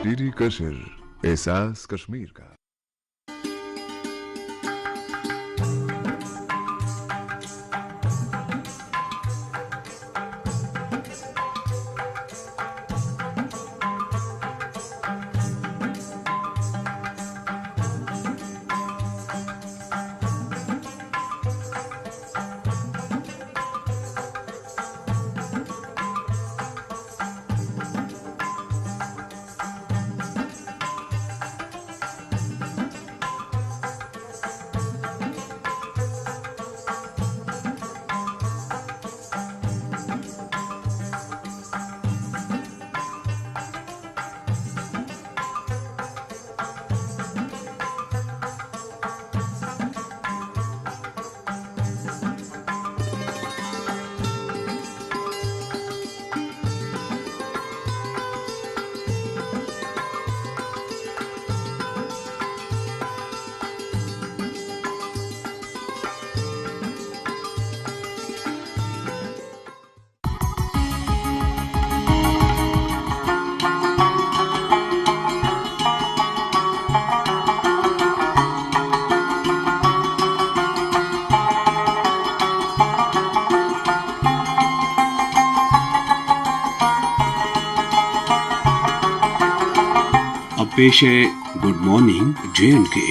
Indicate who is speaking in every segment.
Speaker 1: DD Kashir, एहसास कश्मीर का।
Speaker 2: पेश है गुड मॉर्निंग J&K।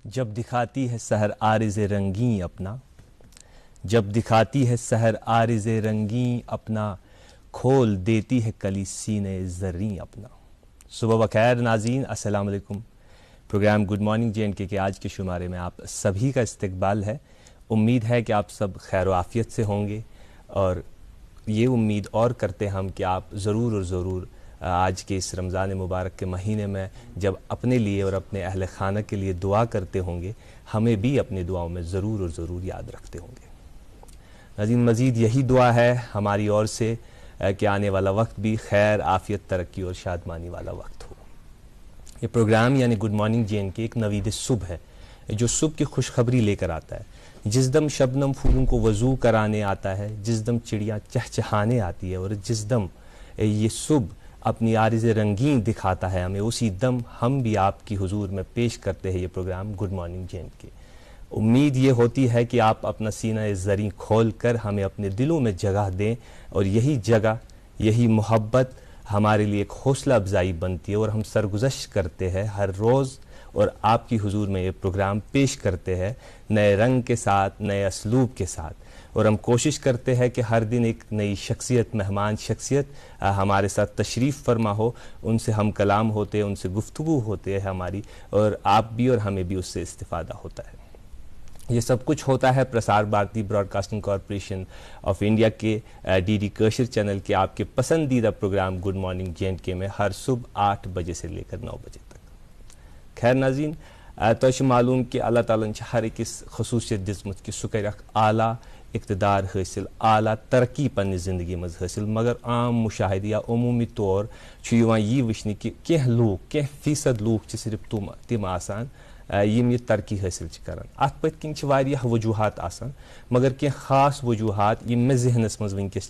Speaker 3: जब दिखाती है सहर आरिज़े रंगी अपना, जब दिखाती है सहर आरिज़े रंगी अपना, खोल देती है कली सीने ज़र्री अपना। सुबह बखैर नाज़रीन, अस्सलाम वालेकुम। प्रोग्राम गुड मॉर्निंग J&K के आज के शुमारे में आप सभी का इस्तकबाल है। उम्मीद है कि आप सब खैर व आफ़ियत से होंगे और ये उम्मीद और करते हम कि आप ज़रूर और ज़रूर आज के इस रमज़ान मुबारक के महीने में जब अपने लिए और अपने अहल खाना के लिए दुआ करते होंगे, हमें भी अपनी दुआओं में ज़रूर और ज़रूर याद रखते होंगे। नाज़रीन, मज़ीद यही दुआ है हमारी ओर से कि आने वाला वक्त भी खैर, आफ़ियत, तरक्की और शादमानी वाला वक्त हो। ये प्रोग्राम यानी गुड मॉर्निंग J&K एक नवीद सुबह है जो सुबह की खुशखबरी लेकर आता है। जिस दम शबनम फूलों को वज़ू कराने आता है, जिस दम चिड़ियाँ चहचहाने आती है और जिस दम ये सुबह अपनी आरिज़े रंगीन दिखाता है हमें, उसी दम हम भी आपकी हुजूर में पेश करते हैं ये प्रोग्राम गुड मॉर्निंग J&K। उम्मीद ये होती है कि आप अपना सीना ज़री खोल कर हमें अपने दिलों में जगह दें और यही जगह, यही मोहब्बत हमारे लिए एक हौसला अफजाई बनती है और हम सरगुज़श्त करते हैं हर रोज़ और आपकी हुजूर में ये प्रोग्राम पेश करते हैं नए रंग के साथ, नए असलूब के साथ। और हम कोशिश करते हैं कि हर दिन एक नई शख्सियत, मेहमान शख्सियत हमारे साथ तशरीफ़ फरमा हो, उनसे हम कलाम होते हैं, उनसे गुफ्तगू होते हैं हमारी, और आप भी और हमें भी उससे इस्तिफ़ादा होता है। ये सब कुछ होता है Prasar Bharati broadcasting corporation of India के DD कशीर चैनल के आपके पसंदीदा प्रोग्राम गुड मॉर्निंग J&K में हर सुबह 8 बजे से लेकर 9 बजे तक। खैर नाज़रीन, तो मालूम कि अल्लाह ताला ने हर एक खसूसियत दिसमुत कि सह कर आला इक़्तिदार हासिल, आला तरक्की पन्ने ज़िंदगी मज हासिल, मगर आम मुशाहिद या अमूमी तौर यह वचन कि कह लूक, कह फीसद लूक सिर्फ तिम आसान यम यह तरक्की हासिल करान। अत पत किन वारियाह वजूहात आसान, मगर कह खास वजूहात यम मे जहनस मज वनकस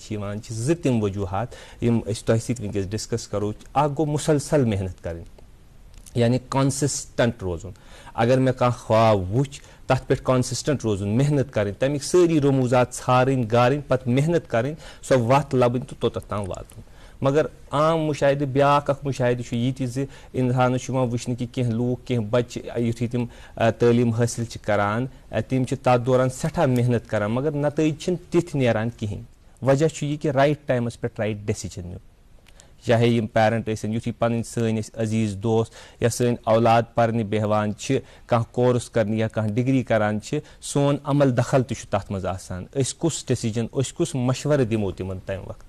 Speaker 3: ज़ तिम वजूहात यम अस तोह सत वनकस डिस्कस करो। अख गो मुसलसल मेहनत करें, यानी कॉन्सिस्टेंट रोजुन अगर मैं कह ख्वाब वुच तथ पे कॉन्सिस्टेंट रोजुन मेहनत करें तमिक सारी रमूजात छारन गारन पत मेहनत करें सो वत लबन तो तोत ताम वातुन मगर आम मुशाहिद ब्याक मुशाहिद ये इंसान वुचन कि कह लूक कह बच्चे युथी तिम तालीम हासिल करान तिम तथ दौरान सठा मेहनत करान मगर नतीज तिथ नेरान कहें वजह यह कि राइट टाइमस पे राइट डिसीजन न्यू चाहे यम पेरेंट युथी पन सन अजीज दोस्त या सन औलाद परने बेहवान कह कोर्स करने या कह डिग्री करान सोन अमल दखल तथ मज आसान कुस डिसीजन कुस मशवर दिमो तिमन तम वक्त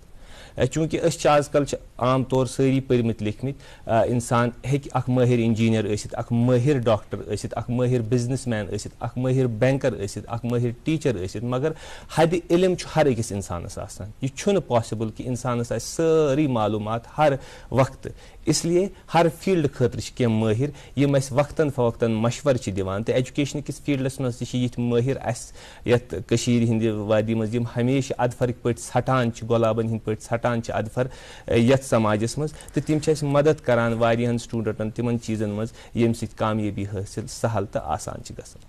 Speaker 3: चूँकि आजकल आम तौर सारी पर्मित लिखमित इंसान अख माहिर इंजीनियर अख माहिर डॉक्टर अख माहिर बिजनेस मैन अख माहिर बैंकर अख माहिर टीचर मगर हद इल्म हर अकिस इंसानस आसान यह पॉसिबल कि इंसानस सारी मालूमात हर वक्त इसलिए हर फील्ड खतर कह माहिर यम वक्तन फवक्तन मशवर दिवान तो एजुकेशन किस फील्डस मज ये माहिर यथ हिंद वादी मज हमेशा अदफर पे षटान गुलाबन हिंद पे षटान अदफर यथ समाजस मज तो तिम मदद करान वारियान स्टूडेंटन तिमन चीजन मज यम सत कामयाबी हासिल सहल तो आसान गसान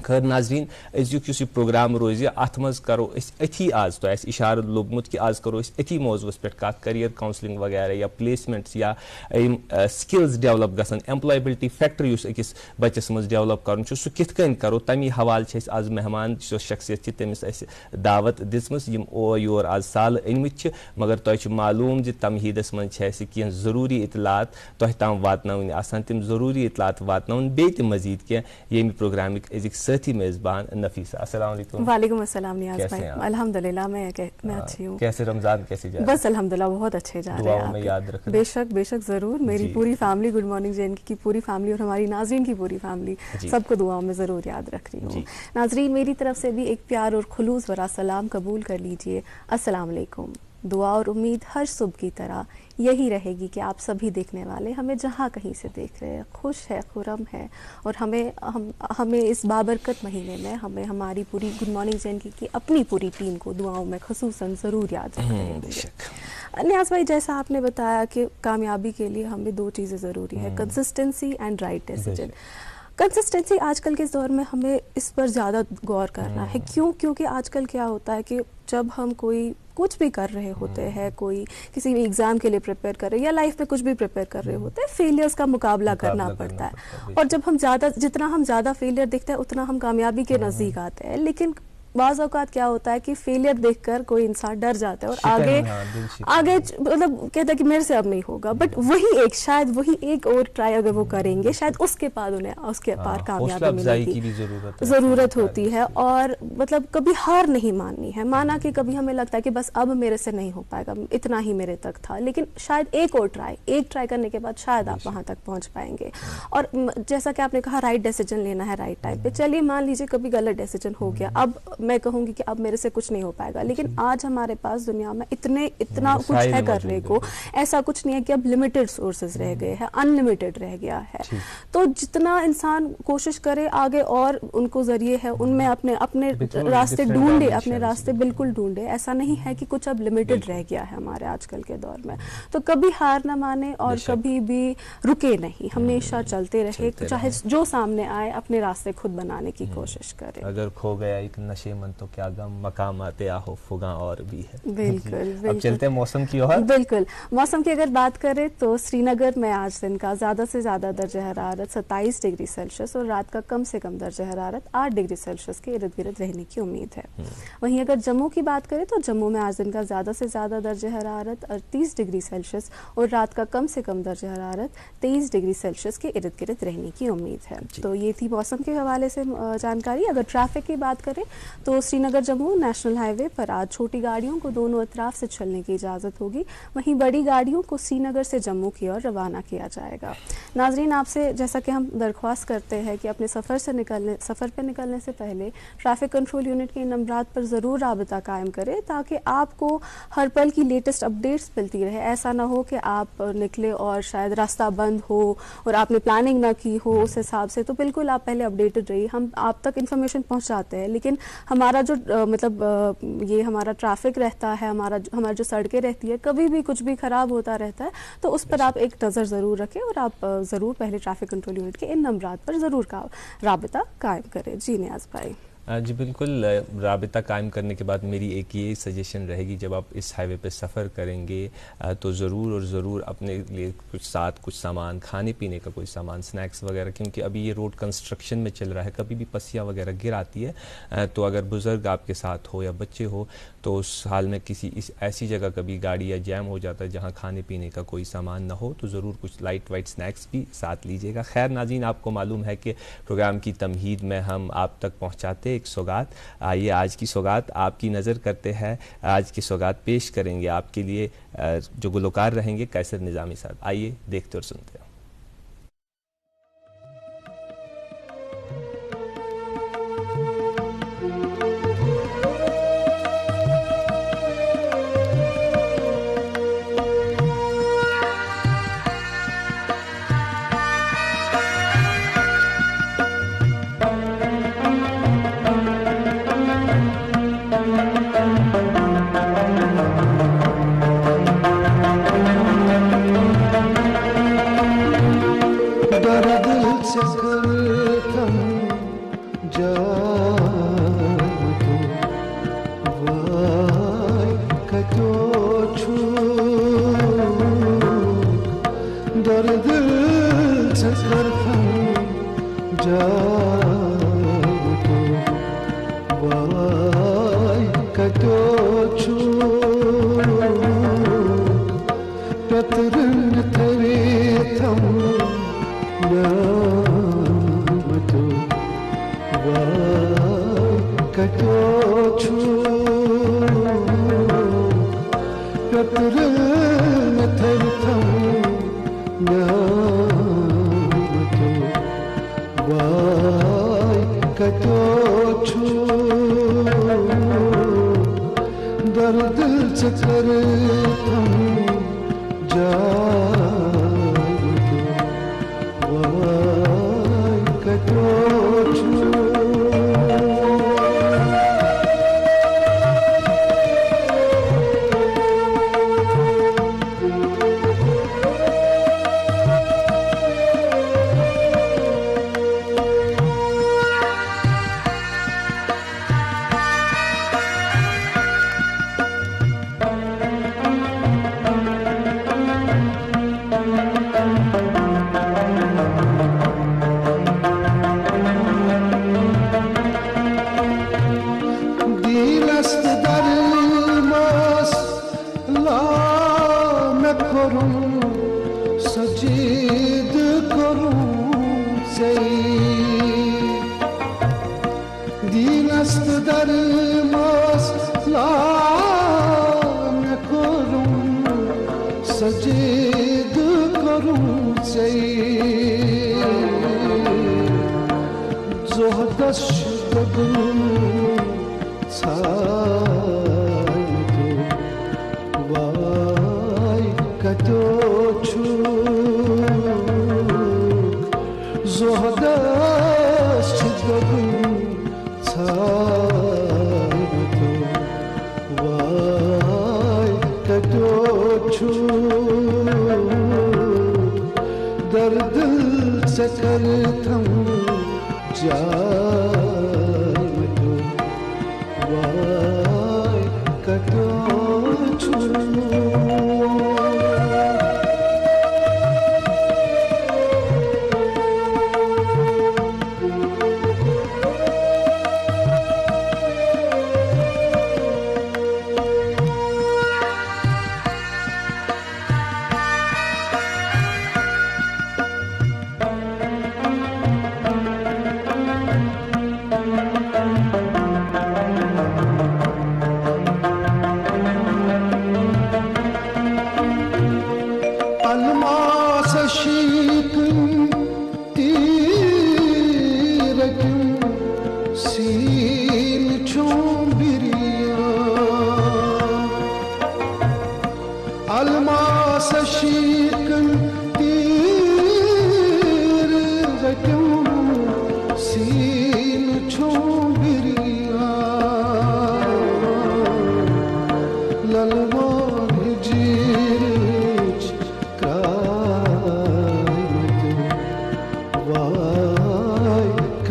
Speaker 3: खैर नाजरीन अजुक यह प्रोग्राम रोज अत मज करो अथी आज तो इशार लोगमुत कि आज करो अथी मौजूस पे कत करियर काउंसलिंग वगैरह या प्लेसमेंट्स या स्किल्स डेवलप गसन एम्प्लॉयबिलिटी फैक्टर अकिस बच्चस मज डेवलप कर सह कित करो तमी हवाल आज मेहमान शख्सियत तमिस दावत दिसमस योर आज साल अनमित मगर तुह मालूम तमहीदस मज कह जरूरी इतलात तुह ताम वातन आसान तम जरूरी इतलात वातन बे मजीद कह ये प्रोग्रामिक अजिक साथी मेजबान नफीसा। अस्सलाम वालेकुम।
Speaker 4: वालेकुम अस्सलाम नियाज़ भाई। अल्हम्दुलिल्लाह मैं अच्छी हूँ।
Speaker 3: कैसे रमजान कैसे जा रहा है?
Speaker 4: बस अल्हम्दुलिल्लाह बहुत अच्छे जा रहे हैं।
Speaker 3: याद रखना।
Speaker 4: बेशक बेशक जरूर। मेरी पूरी फैमिली गुड मॉर्निंग जे&के की पूरी फैमिली और हमारी नाजरीन की पूरी फैमिली सबको दुआओं में जरूर याद रख रही हूँ। नाजरीन मेरी तरफ से भी एक प्यार और खुलूस भरा सलाम कबूल कर लीजिए। अस्सलाम वालेकुम। दुआ और उम्मीद हर सुबह की तरह यही रहेगी कि आप सभी देखने वाले हमें जहाँ कहीं से देख रहे हैं खुश है खुरम है और हमें इस बाबरकत महीने में हमें हमारी पूरी गुड मॉर्निंग जे&के की अपनी पूरी टीम को दुआओं में खुसूसन ज़रूर याद रखें। नियाज़ भाई जैसा आपने बताया कि कामयाबी के लिए हमें दो चीज़ें ज़रूरी है, consistency and right decision. Consistency आजकल के इस दौर में हमें इस पर ज़्यादा गौर करना है। क्योंकि आजकल क्या होता है कि जब हम कोई कुछ भी कर रहे होते हैं, कोई किसी भी एग्ज़ाम के लिए प्रिपेयर कर रहे हैं या लाइफ में कुछ भी प्रिपेयर कर रहे होते हैं, फेलियर्स का मुकाबला करना पड़ता है। और जब हम जितना हम ज़्यादा फेलियर देखते हैं उतना हम कामयाबी के नज़दीक आते हैं। लेकिन बाज़ औक़ात क्या होता है कि फेलियर देखकर कोई इंसान डर जाता है और आगे मतलब कहता है कि मेरे से अब नहीं होगा, बट शायद वही एक और ट्राई अगर वो करेंगे शायद उसके बाद उन्हें उसके पार कामयाबी मिलेगी की ज़रूरत होती है। और मतलब कभी हार नहीं माननी है। माना कि कभी हमें लगता है कि बस अब मेरे से नहीं हो पाएगा, इतना ही मेरे तक था, लेकिन शायद एक ट्राई करने के बाद शायद आप वहाँ तक पहुँच पाएंगे। और जैसा कि आपने कहा राइट डिसीजन लेना है राइट टाइम पे। चलिए मान लीजिए कभी गलत डिसीजन हो गया, अब मैं कहूंगी कि अब मेरे से कुछ नहीं हो पाएगा, लेकिन आज हमारे पास दुनिया में इतना कुछ है करने को। ऐसा कुछ नहीं है कि अब लिमिटेड सोर्सेज रह गए हैं, अनलिमिटेड रह गया है। तो जितना इंसान कोशिश करे आगे और उनको जरिए है उनमें अपने रास्ते ढूंढे, अपने रास्ते बिल्कुल ढूंढे। ऐसा नहीं है कि कुछ अब लिमिटेड रह गया है हमारे आजकल के दौर में। तो कभी हार ना माने और कभी भी रुके नहीं, हमेशा चलते रहे, चाहे जो सामने आए अपने रास्ते खुद बनाने की कोशिश करे।
Speaker 3: अगर खो गया एक नशे मन तो क्या गम, मकाम आते आहो फुगा और भी है।
Speaker 4: बिल्कुल।
Speaker 3: अब चलते हैं मौसम की ओर।
Speaker 4: बिल्कुल। मौसम की अगर बात करें तो श्रीनगर में आज दिन का ज़्यादा से ज़्यादा दर्जा हरारत 27 डिग्री सेल्सियस और रात का कम से कम दर्जा हरारत 8 डिग्री सेल्सियस के इर्द गिर्द रहने की उम्मीद है। वहीं अगर जम्मू की बात करें तो जम्मू में आज दिन का ज़्यादा से ज़्यादा दर्जा हरारत 38 डिग्री सेल्सियस और रात का कम से कम दर्जा हरारत 23 डिग्री सेल्सियस के इर्द गिर्द रहने की उम्मीद है। तो ये थी मौसम के हवाले से जानकारी। अगर ट्रैफिक की बात करें तो श्रीनगर जम्मू नेशनल हाईवे पर आज छोटी गाड़ियों को दोनों अतराफ से चलने की इजाज़त होगी, वहीं बड़ी गाड़ियों को श्रीनगर से जम्मू की ओर रवाना किया जाएगा। नाजरीन आपसे जैसा कि हम दरख्वास्त करते हैं कि अपने सफ़र पर निकलने से पहले ट्रैफिक कंट्रोल यूनिट के नंबरात पर ज़रूर राबता कायम करें ताकि आपको हर पल की लेटेस्ट अपडेट्स मिलती रहे। ऐसा ना हो कि आप निकले और शायद रास्ता बंद हो और आपने प्लानिंग ना की हो उस हिसाब से। तो बिल्कुल आप पहले अपडेटेड रहिए। हम आप तक इन्फॉर्मेशन पहुँचाते हैं, लेकिन हमारा जो ये हमारा ट्रैफिक रहता है, हमारी जो सड़कें रहती है, कभी भी कुछ भी ख़राब होता रहता है, तो उस पर आप एक नज़र ज़रूर रखें और आप ज़रूर पहले ट्रैफिक कंट्रोल यूनिट के इन नंबरात पर ज़रूर का राबता कायम करें। जी नियाज़ भाई।
Speaker 3: जी बिल्कुल, राबिता कायम करने के बाद मेरी एक ये सजेशन रहेगी, जब आप इस हाईवे पे सफ़र करेंगे तो ज़रूर और ज़रूर अपने लिए कुछ सामान, खाने पीने का कोई सामान, स्नैक्स वगैरह, क्योंकि अभी ये रोड कंस्ट्रक्शन में चल रहा है, कभी भी पसियाँ वगैरह गिर आती है। तो अगर बुज़ुर्ग आपके साथ हो या बच्चे हो तो उस हाल में किसी ऐसी जगह कभी गाड़ी या जैम हो जाता है जहाँ खाने पीने का कोई सामान ना हो, तो ज़रूर कुछ लाइट वाइट स्नैक्स भी साथ लीजिएगा। खैर नाज़रीन, आपको मालूम है कि प्रोग्राम की तमहीद में हम आप तक पहुँचाते एक सौगात। आइए आज की सौगात आपकी नज़र करते हैं। आज की सौगात पेश करेंगे आपके लिए जो गुलकार रहेंगे कैसर निज़ामी साहब। आइए देखते और सुनते हैं।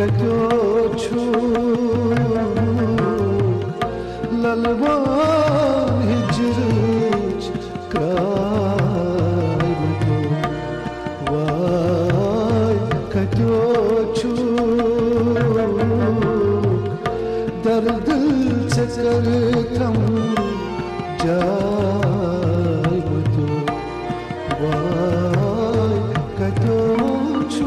Speaker 5: कतो छु ललवान हिजरच क्राय मतो वाय कतो छु दर्द से करतम जाय मतो वाय कतो छु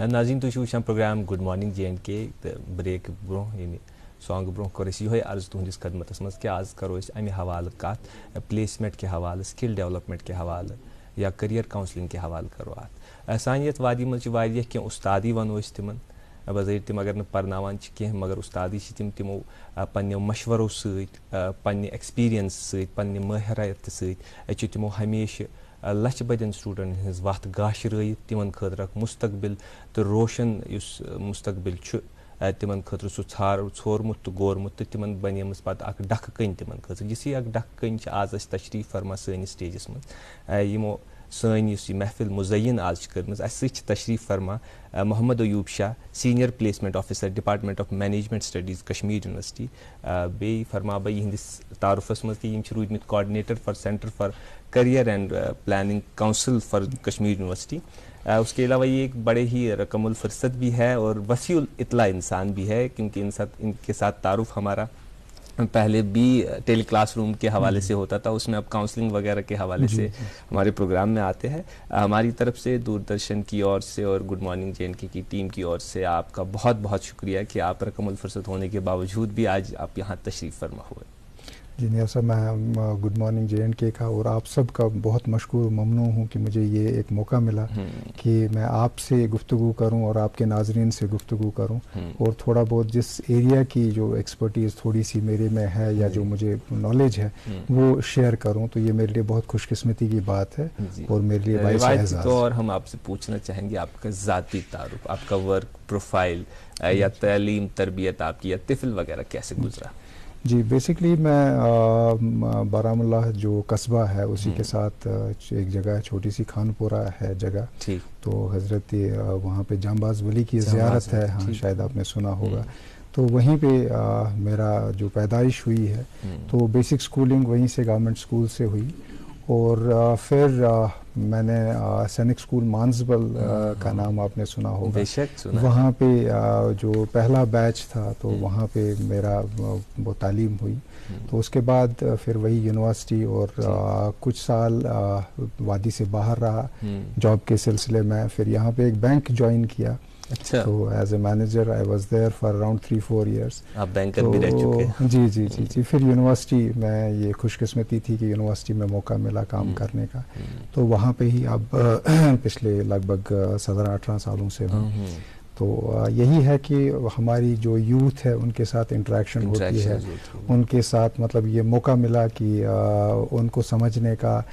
Speaker 3: नाज़रीन तुम वुचान प्रोग्राम गुड मॉर्निंग J&K ब्रेक ब्रो सॉन्ग ब्रो कर ये अर्ज तुहस खदमत मज कि आज करो अमे हवाले कत प्लेसमेंट के हवाले स्किल डेवलपमेंट के हवाले या करियर काउंसलिंग के हवाले करो अत सान ये वादी मज कह उस्तादी वनो तिमन बज़र तम अगर पर्नावान कह मगर उस्तादी तिमो पन्ने मशवरों सन्ने एक्सपीरियंस सन्ने माहिरियत सत तिमो हमेशा लच बदन स्टूडेंट हज वत गाश रयित तिमन खतर मुस्तकबिल तो रोशन उस मुस्तकबिल तिमन खतर सह छोरमुत तो गोरमुत तो तिमन बनेमस पत डख कन तिमन खतर जिस डख कन आज तशरीफ फरमा सैनिस स्टेजस मज यमो सन महफिल मुज़य्यन आज कर तशरीफ फरमा Mohammad Ayub Shah senior placement officer department of management studies Kashmir university बे फरमा बह यहंदिस तारुफस मज कि रूदमित coordinator for centre for career and planning council for Kashmir university उसके अलावा ये एक बड़े ही रकमुल फुर्सत भी है और वसीउल इतला इंसान भी है क्योंकि इनके साथ तारुफ हमारा पहले भी टेली क्लासरूम के हवाले से होता था, उसमें अब काउंसलिंग वगैरह के हवाले से हमारे प्रोग्राम में आते हैं। हमारी तरफ से दूरदर्शन की ओर से और गुड मॉर्निंग J&K की टीम की ओर से आपका बहुत बहुत शुक्रिया कि आप रकमुल फुर्सत होने के बावजूद भी आज आप यहाँ तशरीफ़ फरमा हुए।
Speaker 6: जी नहीं सर, मैं गुड मॉर्निंग J&K का और आप सब का बहुत मशकूर ममनून हूँ कि मुझे ये एक मौका मिला कि मैं आपसे गुफ्तगू करूँ और आपके नाजरीन से गुफ्तगू करूँ और थोड़ा बहुत जिस एरिया की जो एक्सपर्टीज़ थोड़ी सी मेरे में है या जो मुझे नॉलेज है वो शेयर करूँ, तो ये मेरे लिए बहुत खुशकिस्मती की बात है और मेरे लिए बाइस एहसास।
Speaker 3: तो और हम आपसे पूछना चाहेंगे आपका ज़ाती तारुफ, आपका वर्क प्रोफाइल या तालीम तरबियत आपकी या तिफल वगैरह कैसे गुजरा?
Speaker 6: जी बेसिकली मैं बारामुल्ला जो कस्बा है उसी के साथ एक जगह छोटी सी खानपुरा है जगह, तो हज़रत वहाँ पे जांबाज वली की ज़ियारत है, हाँ शायद आपने सुना होगा, तो वहीं पे मेरा जो पैदाइश हुई है तो बेसिक स्कूलिंग वहीं से गवर्नमेंट स्कूल से हुई और फिर मैंने सैनिक स्कूल मानसबल का नाम आपने सुना होगा, वहाँ पे जो पहला बैच था तो वहाँ पे मेरा वो तालीम हुई। तो उसके बाद फिर वही यूनिवर्सिटी और कुछ साल वादी से बाहर रहा जॉब के सिलसिले में, फिर यहाँ पे एक बैंक ज्वाइन किया।
Speaker 3: अच्छा।
Speaker 6: तो as a manager I was there for around 3-4 years।
Speaker 3: आप बैंकर भी रह चुके हैं।
Speaker 6: जी। फिर यूनिवर्सिटी में ये खुशकिस्मती थी कि यूनिवर्सिटी में मौका मिला काम करने का, तो वहाँ पे ही अब पिछले लगभग 17-18 सालों से हूँ। तो यही है कि हमारी जो यूथ है उनके साथ इंटरेक्शन होती है, उनके साथ मतलब ये मौका मिला कि उनको समझने का,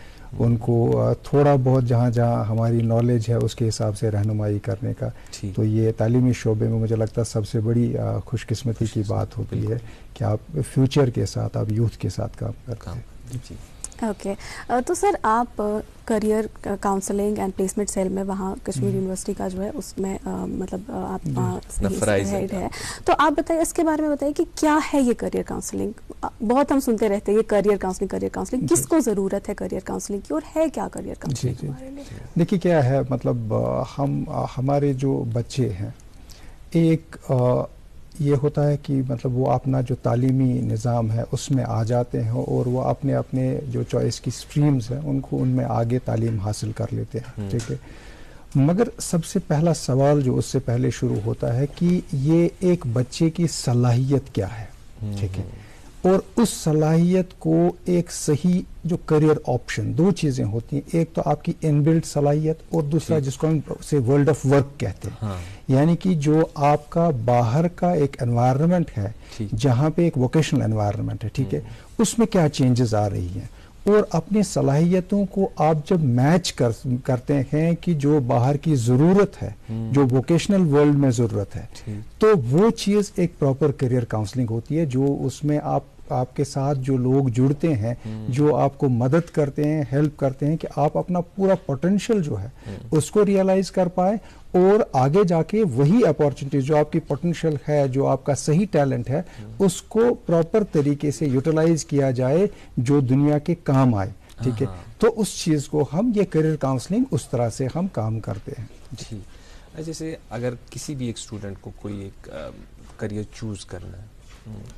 Speaker 6: उनको थोड़ा बहुत जहाँ जहाँ हमारी नॉलेज है उसके हिसाब से रहनुमाई करने का। तो ये तालीमी शोबे में मुझे लगता है सबसे बड़ी खुशकिस्मती की बात होती है कि आप फ्यूचर के साथ, आप यूथ के साथ काम करते हैं।
Speaker 4: ओके तो सर आप career counselling and placement cell में वहाँ कश्मीर यूनिवर्सिटी का जो है उसमें मतलब आप हेड है, तो आप बताइए इसके बारे में बताइए कि क्या है ये करियर काउंसलिंग। बहुत हम सुनते रहते हैं ये करियर काउंसलिंग, किसको ज़रूरत है करियर काउंसलिंग की और है क्या करियर काउंसलिंग हमारे लिए?
Speaker 6: देखिए क्या है, मतलब हमारे जो बच्चे हैं, एक ये होता है कि मतलब वो अपना जो तालीमी निज़ाम है उसमें आ जाते हैं और वो अपने अपने जो चॉइस की स्ट्रीम्स हैं उनको उनमें आगे तालीम हासिल कर लेते हैं, ठीक है। मगर सबसे पहला सवाल जो उससे पहले शुरू होता है कि ये एक बच्चे की सलाहियत क्या है, ठीक है, और उस सलाहियत को एक सही जो करियर ऑप्शन, दो चीज़ें होती हैं, एक तो आपकी इनबिल्ट सलाहियत और दूसरा जिसको हम से वर्ल्ड ऑफ वर्क कहते हैं। हाँ। यानी कि जो आपका बाहर का एक एनवायरनमेंट है जहाँ पे एक वोकेशनल एनवायरनमेंट है, ठीक है, उसमें क्या चेंजेस आ रही हैं और अपनी सलाहियतों को आप जब मैच करते हैं कि जो बाहर की ज़रूरत है, जो वोकेशनल वर्ल्ड में ज़रूरत है, तो वो चीज़ एक प्रॉपर करियर काउंसलिंग होती है, जो उसमें आपके साथ जो लोग जुड़ते हैं, जो आपको मदद करते हैं, हेल्प करते हैं कि आप अपना पूरा पोटेंशियल जो है उसको रियलाइज कर पाए और आगे जाके वही अपॉर्चुनिटी जो आपकी पोटेंशियल है, जो आपका सही टैलेंट है, उसको प्रॉपर तरीके से यूटिलाइज किया जाए जो दुनिया के काम आए, ठीक है। तो उस चीज़ को हम ये करियर काउंसलिंग उस तरह से हम काम करते हैं
Speaker 3: जी। जैसे अगर किसी भी एक स्टूडेंट को कोई एक करियर चूज करना है,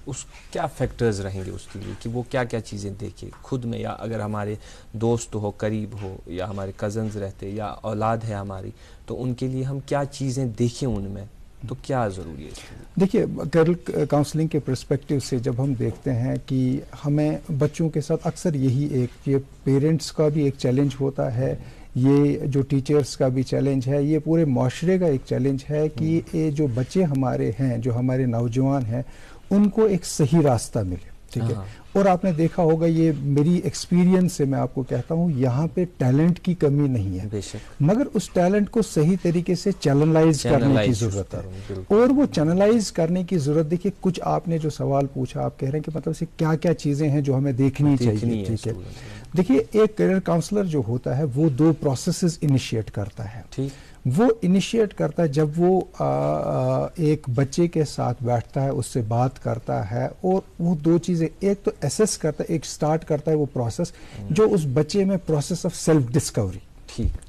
Speaker 3: उस क्या फैक्टर्स रहेंगे उसके लिए कि वो क्या क्या चीज़ें देखे खुद में, या अगर हमारे दोस्त हो, करीब हो, या हमारे कज़न्स रहते या औलाद है हमारी, तो उनके लिए हम क्या चीज़ें देखें उनमें, तो क्या ज़रूरी है?
Speaker 6: देखिए करियर काउंसलिंग के पर्सपेक्टिव से जब हम देखते हैं कि हमें बच्चों के साथ अक्सर यही ये पेरेंट्स का भी एक चैलेंज होता है, ये जो टीचर्स का भी चैलेंज है, ये पूरे माशरे का एक चैलेंज है कि ये जो बच्चे हमारे हैं, जो हमारे नौजवान हैं, उनको एक सही रास्ता मिले, ठीक है। और आपने देखा होगा, ये मेरी एक्सपीरियंस से मैं आपको कहता हूँ, यहाँ पे टैलेंट की कमी नहीं है, मगर उस टैलेंट को सही तरीके से चैनलाइज करने की जरूरत है। और वो चैनलाइज करने की जरूरत, देखिए कुछ आपने जो सवाल पूछा, आप कह रहे हैं कि मतलब से क्या क्या चीजें हैं जो हमें देखनी चाहिए, ठीक है। देखिए एक करियर काउंसलर जो होता है वो दो प्रोसेसेस इनिशिएट करता है, ठीक। वो इनिशिएट करता है जब वो एक बच्चे के साथ बैठता है, उससे बात करता है, और वो दो चीज़ें, एक तो एसेस करता है, एक स्टार्ट करता है वो प्रोसेस जो उस बच्चे में प्रोसेस ऑफ सेल्फ डिस्कवरी,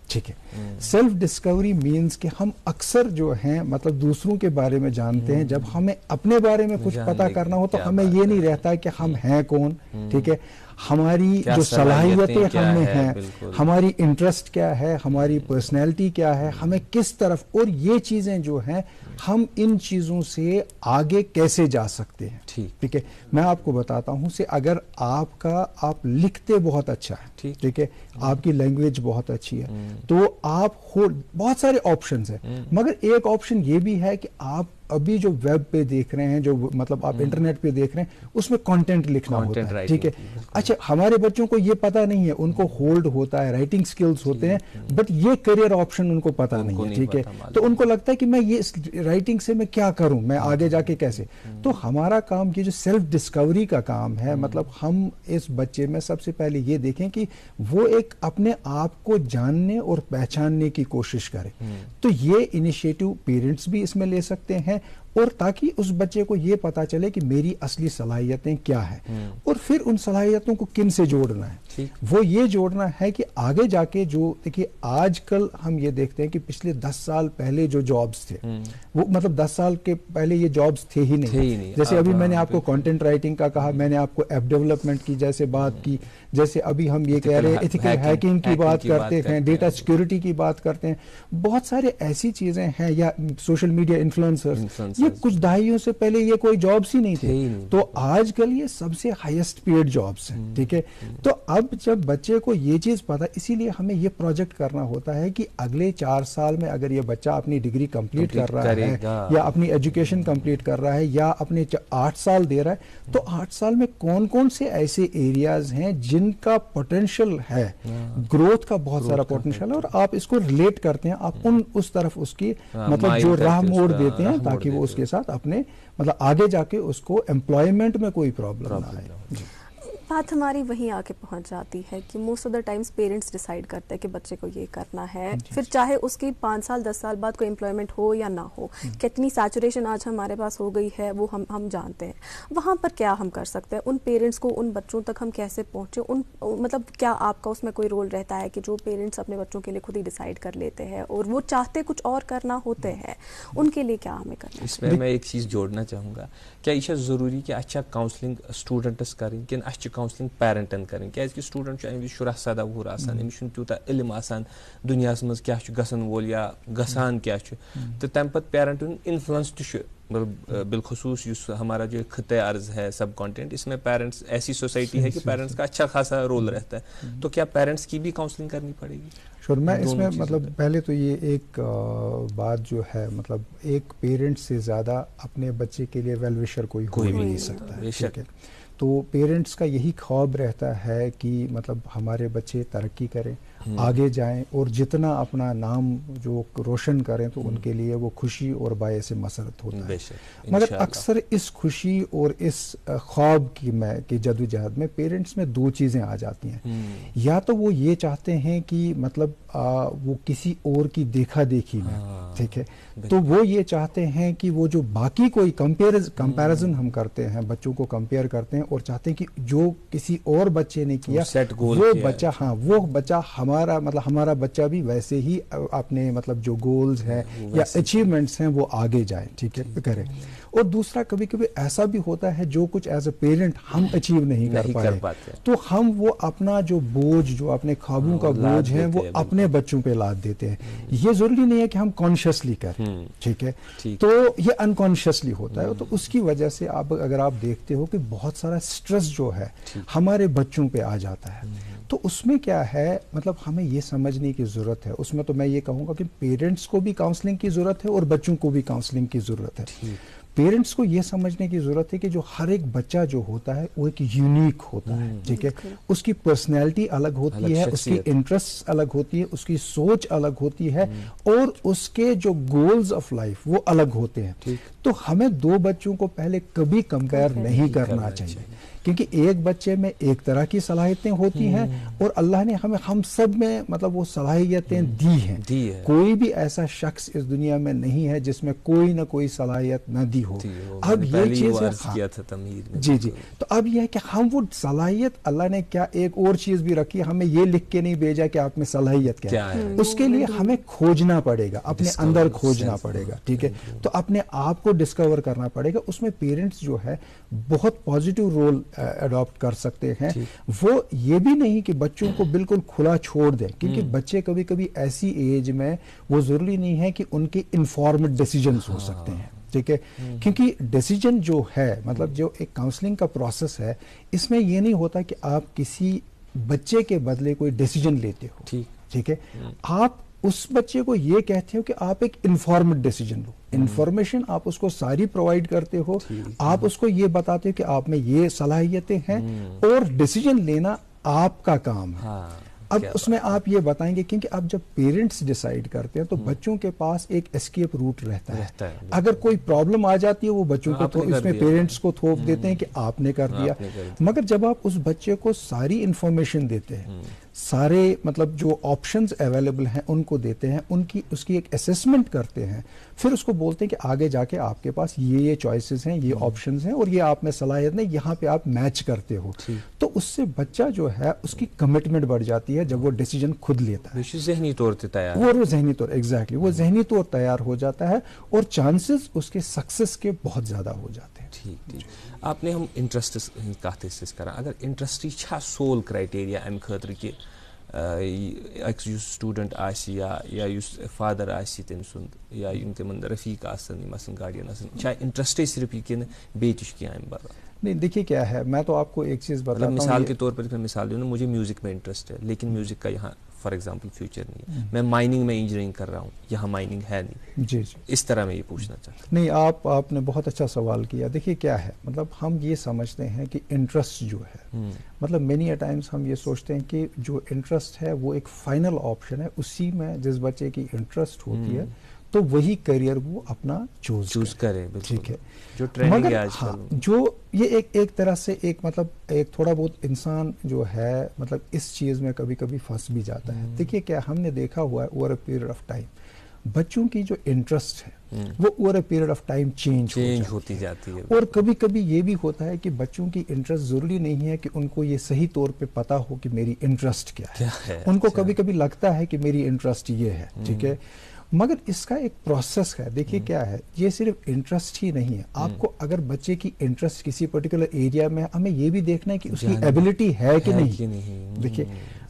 Speaker 6: ठीक है। सेल्फ डिस्कवरी मीन्स कि हम अक्सर जो हैं मतलब दूसरों के बारे में जानते हैं, जब हमें अपने बारे में कुछ पता करना हो तो हमें ये नहीं रहता है कि हम हैं कौन, ठीक है, हमारी जो सलाहियतें हमें हैं, हमारी इंटरेस्ट क्या है, हमारी पर्सनैलिटी क्या है, हमें किस तरफ, और ये चीज़ें जो हैं हम इन चीज़ों से आगे कैसे जा सकते हैं, ठीक है। मैं आपको बताता हूँ से अगर आप लिखते बहुत अच्छा है, ठीक है, आपकी लैंग्वेज बहुत अच्छी है, तो आप बहुत सारे ऑप्शंस हैं, मगर एक ऑप्शन ये भी है कि आप अभी जो वेब पे देख रहे हैं, जो मतलब आप इंटरनेट पे देख रहे हैं, उसमें कंटेंट लिखना होता है, ठीक है। अच्छा, हमारे बच्चों को ये पता नहीं है, उनको होल्ड होता है, राइटिंग स्किल्स होते हैं, बट ये करियर ऑप्शन उनको पता नहीं है, ठीक है। तो उनको लगता है कि मैं ये राइटिंग से मैं क्या करूं, मैं आगे जाके कैसे। तो हमारा काम ये जो सेल्फ डिस्कवरी का काम है, मतलब हम इस बच्चे में सबसे पहले ये देखें कि वो एक अपने आप को जानने और पहचानने की कोशिश करे। तो ये इनिशिएटिव पेरेंट्स भी इसमें ले सकते हैं, और ताकि उस बच्चे को ये पता चले कि मेरी असली सलाहियतें क्या हैं, और फिर उन सलाहियतों को किन से जोड़ना है। वो ये जोड़ना है कि आगे जाके जो, देखिए आजकल हम ये देखते हैं कि पिछले 10 साल पहले जो जॉब्स थे, वो मतलब 10 साल के पहले ये जॉब्स थे ही नहीं। जैसे अभी मैंने आपको कंटेंट राइटिंग का कहा, मैंने आपको ऐप डेवलपमेंट की जैसे बात की, जैसे अभी हम ये कह रहे हैं एथिकल हैकिंग की बात करते हैं, डेटा सिक्योरिटी की बात करते हैं, बहुत सारे ऐसी चीजें हैं, या सोशल मीडिया इन्फ्लुएंसर्स, ये कुछ दहाइयों से पहले ये कोई जॉब्स ही नहीं थे। तो आजकल ये सबसे हाईएस्ट पेड जॉब्स हैं, ठीक है। तो अब जब बच्चे को ये चीज़ पता, इसीलिए हमें ये प्रोजेक्ट करना होता है कि अगले 4 साल में अगर ये बच्चा अपनी डिग्री कंप्लीट कर रहा है या अपनी एजुकेशन कंप्लीट कर रहा है या अपने 8 साल दे रहा है, तो 8 साल में कौन कौन से ऐसे एरियाज हैं जिनका पोटेंशियल है, ग्रोथ का बहुत सारा पोटेंशियल है, और आप इसको रिलेट करते हैं, आप उस तरफ उसकी मतलब जो राह मोड़ देते हैं ताकि वो उसके साथ अपने मतलब आगे जाके उसको एम्प्लॉयमेंट में कोई प्रॉब्लम ना आए।
Speaker 4: बात हमारी वहीं आके पहुंच जाती है कि most of the times parents decide करते हैं कि बच्चे को ये करना है, फिर चाहे उसकी 5 साल 10 साल बाद कोई एम्प्लॉयमेंट हो या ना हो, कितनी सैचुरेशन आज हमारे पास हो गई है वो हम जानते हैं। वहाँ पर क्या हम कर सकते हैं, उन पेरेंट्स को, उन बच्चों तक हम कैसे पहुँचे, मतलब क्या आपका उसमें कोई रोल रहता है कि जो पेरेंट्स अपने बच्चों के लिए खुद ही डिसाइड कर लेते हैं और वो चाहते कुछ और करना होते हैं, उनके लिए क्या हमें करना है?
Speaker 3: इसमें मैं एक चीज़ जोड़ना चाहूँगा, क्या यह ज़रूरी कि अच्छा काउंसलिंग स्टूडेंट्स करें कि अच्छा काउंसलिंग पेरेंटन करें, क्या स्टूडेंट अमिस 17 वुहर आसान, अमिस त्यूता इल्म आसान दुनिया मज क्या गसन वोल या गसान क्या, तो तम पत पेरेंटन इन्फ्लुएंस बिलखसूस इस हमारा जो खत्े अर्ज है सब कॉन्टेंट, इसमें पेरेंट्स ऐसी सोसाइटी है कि पेरेंट्स का अच्छा खासा रोल रहता है, तो क्या पेरेंट्स की भी काउंसलिंग करनी पड़ेगी?
Speaker 6: श्योर, मैं इसमें मतलब पहले तो ये एक बात जो है, मतलब एक पेरेंट से ज़्यादा अपने बच्चे के लिए वेल विशर कोई हो भी नहीं सकता है, ठीक है। तो पेरेंट्स का यही ख्वाब रहता है कि मतलब हमारे बच्चे तरक्की करें, आगे जाएं और जितना अपना नाम जो रोशन करें तो उनके लिए वो खुशी और बायस मसरत होता है। मगर अक्सर इस खुशी और इस ख्वाब की जदोजहद में पेरेंट्स में 2 चीज़ें आ जाती हैं। या तो वो ये चाहते हैं कि मतलब वो किसी और की देखा देखी में, ठीक है, तो वो ये चाहते हैं कि वो जो बाकी कोई कंपैरिजन हम करते हैं, बच्चों को कंपेयर करते हैं और चाहते हैं कि जो किसी और बच्चे ने किया वो बच्चा, हाँ वो बच्चा हमारा बच्चा भी वैसे ही अपने मतलब जो गोल्स हैं या अचीवमेंट्स हैं वो आगे जाए, ठीक है, करे। और दूसरा कभी कभी ऐसा भी होता है जो कुछ एज अ पेरेंट हम अचीव नहीं कर पाते, तो हम वो अपना जो बोझ, जो अपने ख्वाबों का बोझ है वो अपने बच्चों पे लाद देते हैं। ये जरूरी नहीं है कि हम कॉन्शियसली करें, ठीक है, तो ये अनकॉन्शियसली होता है। तो उसकी वजह से अगर आप देखते हो कि बहुत सारा स्ट्रेस जो है हमारे बच्चों पे आ जाता है। तो उसमें क्या है, मतलब हमें ये समझने की जरूरत है, उसमें तो मैं ये कहूँगा कि पेरेंट्स को भी काउंसलिंग की जरूरत है और बच्चों को भी काउंसलिंग की जरूरत है। पेरेंट्स को ये समझने की जरूरत है कि जो हर एक बच्चा जो होता है वो एक यूनिक होता है, ठीक है, उसकी पर्सनैलिटी अलग होती है, उसकी इंटरेस्ट अलग होती है, उसकी सोच अलग होती है और उसके जो गोल्स ऑफ लाइफ वो अलग होते हैं। तो हमें 2 बच्चों को पहले कभी कंपेयर नहीं करना चाहिए, क्योंकि एक बच्चे में एक तरह की सलाहियतें होती हैं और अल्लाह ने हमें हम सब में मतलब वो सलाहियतें दी हैं। कोई भी ऐसा शख्स इस दुनिया में नहीं है जिसमें कोई ना कोई सलाहियत न दी हो। अब ये चीज जी जी, तो अब यह है कि हम वो सलाहियत, अल्लाह ने क्या एक और चीज भी रखी है, हमें ये लिख के नहीं भेजा कि आप में सलाहियत क्या है, उसके लिए हमें खोजना पड़ेगा, अपने अंदर खोजना पड़ेगा, ठीक है, तो अपने आप को डिस्कवर करना पड़ेगा। उसमें पेरेंट्स जो है बहुत पॉजिटिव रोल अडॉप्ट कर सकते हैं। वो ये भी नहीं कि बच्चों को बिल्कुल खुला छोड़ दें, क्योंकि बच्चे कभी कभी ऐसी एज में वो जरूरी नहीं है कि उनके इन्फॉर्म्ड डिसीजंस हो सकते हैं, ठीक है, क्योंकि डिसीजन जो है मतलब जो एक काउंसलिंग का प्रोसेस है, इसमें ये नहीं होता कि आप किसी बच्चे के बदले कोई डिसीजन लेते हो, ठीक है, आप उस बच्चे को ये कहते हो कि आप एक इन्फॉर्म्ड डिसीजन लो, इन्फॉर्मेशन आप उसको सारी प्रोवाइड करते हो, आप उसको ये बताते हो कि आप में ये सलाहियतें हैं और डिसीजन लेना आपका काम है। अब उसमें आप ये बताएंगे, क्योंकि अब जब पेरेंट्स डिसाइड करते हैं तो बच्चों के पास एक एस्केप रूट रहता है। अगर कोई प्रॉब्लम आ जाती है वो बच्चों को इसमें पेरेंट्स को थोप देते हैं कि आपने कर दिया, मगर जब आप उस बच्चे को सारी इंफॉर्मेशन देते हैं, सारे मतलब जो ऑप्शंस अवेलेबल हैं उनको देते हैं, उसकी एक असेसमेंट करते हैं, फिर उसको बोलते हैं कि आगे जाके आपके पास ये चॉइसेस हैं, ये ऑप्शंस हैं और ये आप में सलाहियत नहीं, यहाँ पे आप मैच करते हो, तो उससे बच्चा जो है उसकी कमिटमेंट बढ़ जाती है जब वो डिसीजन खुद लेता है,
Speaker 3: ज़हनी तौर पे तैयार,
Speaker 6: वो ज़हनी तौर एग्जैक्टली वो ज़हनी तौर तैयार हो जाता है और चांसेस उसके सक्सेस के बहुत ज़्यादा हो जाते हैं।
Speaker 3: ठीक, आपने हम इंटरेस्ट कत करा, अगर इंटरेस्ट सोल क्राइटेरिया अम खतर कि यस स्टूडेंट आसि या युस फादर आसि तम सुंद या युम तिमन रफीक आसन यम आसन गार्डियन आसन चाहे इंटरेस्ट सिर्फ किन बेच क्या बता
Speaker 6: नहीं देखिए क्या है, मैं तो आपको एक चीज़ बताता हूँ,
Speaker 3: मिसाल के तौर पर मिसाल दूँ, मुझे म्यूज़िक में इंटरेस्ट है लेकिन म्यूज़िक का यहाँ फॉर एग्जांपल फ्यूचर नहीं है, मैं माइनिंग में इंजीनियरिंग कर रहा हूँ, यहाँ माइनिंग है नहीं।
Speaker 6: जी जी,
Speaker 3: इस तरह मैं ये पूछना चाहता हूँ।
Speaker 6: नहीं, आपने बहुत अच्छा सवाल किया। देखिए क्या है, मतलब हम ये समझते हैं कि इंटरेस्ट जो है, मतलब मेनी अ टाइम्स हम ये सोचते हैं कि जो इंटरेस्ट है वो एक फाइनल ऑप्शन है, उसी में जिस बच्चे की इंटरेस्ट होती है तो वही करियर वो अपना चूज करे। ठीक है,
Speaker 3: जो ट्रेंडिंग है
Speaker 6: आजकल, हाँ, जो ये एक तरह से एक मतलब एक थोड़ा बहुत इंसान जो है मतलब इस चीज में कभी कभी फंस भी जाता है। देखिए क्या हमने देखा हुआ है over a period of time, बच्चों की जो इंटरेस्ट है वो over a period of time change
Speaker 3: होती जाती है।
Speaker 6: और कभी कभी ये भी होता है कि बच्चों की इंटरेस्ट जरूरी नहीं है कि उनको ये सही तौर पे पता हो कि मेरी इंटरेस्ट क्या है। उनको कभी कभी लगता है कि मेरी इंटरेस्ट ये है, ठीक है, मगर इसका एक प्रोसेस है। देखिए क्या है, ये सिर्फ इंटरेस्ट ही नहीं है, आपको अगर बच्चे की इंटरेस्ट किसी पर्टिकुलर एरिया में, हमें ये भी देखना है कि उसकी एबिलिटी है कि नहीं। देखिए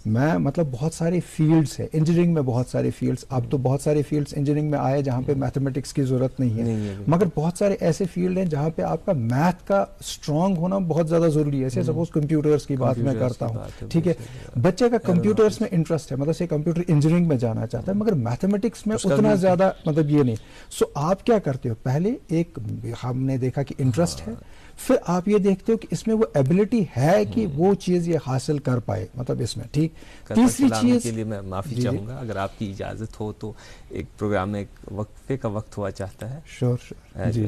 Speaker 6: मैं मतलब बहुत सारे फील्ड्स है इंजीनियरिंग में, बहुत सारे फील्ड्स, अब तो बहुत सारे फील्ड्स इंजीनियरिंग में आए जहाँ पे मैथमेटिक्स की जरूरत नहीं है, मगर बहुत सारे ऐसे फील्ड हैं जहाँ पे आपका मैथ का स्ट्रांग होना बहुत ज्यादा जरूरी है। जैसे सपोज कंप्यूटर्स की बात मैं करता हूँ, ठीक है, बच्चे का कंप्यूटर्स में इंटरेस्ट है, मतलब से कंप्यूटर इंजीनियरिंग में जाना चाहता है, मगर मैथमेटिक्स में उतना ज्यादा मतलब ये नहीं। सो आप क्या करते हो, पहले एक हमने देखा कि इंटरेस्ट है, फिर आप ये देखते हो कि इसमें वो एबिलिटी है कि वो चीज ये हासिल कर पाए, मतलब इसमें। ठीक, तीसरी चीज
Speaker 3: के लिए मैं माफी चाहूंगा, अगर आपकी इजाजत हो तो एक प्रोग्राम में एक वक्फे का वक्त हुआ चाहता है।
Speaker 6: श्योर।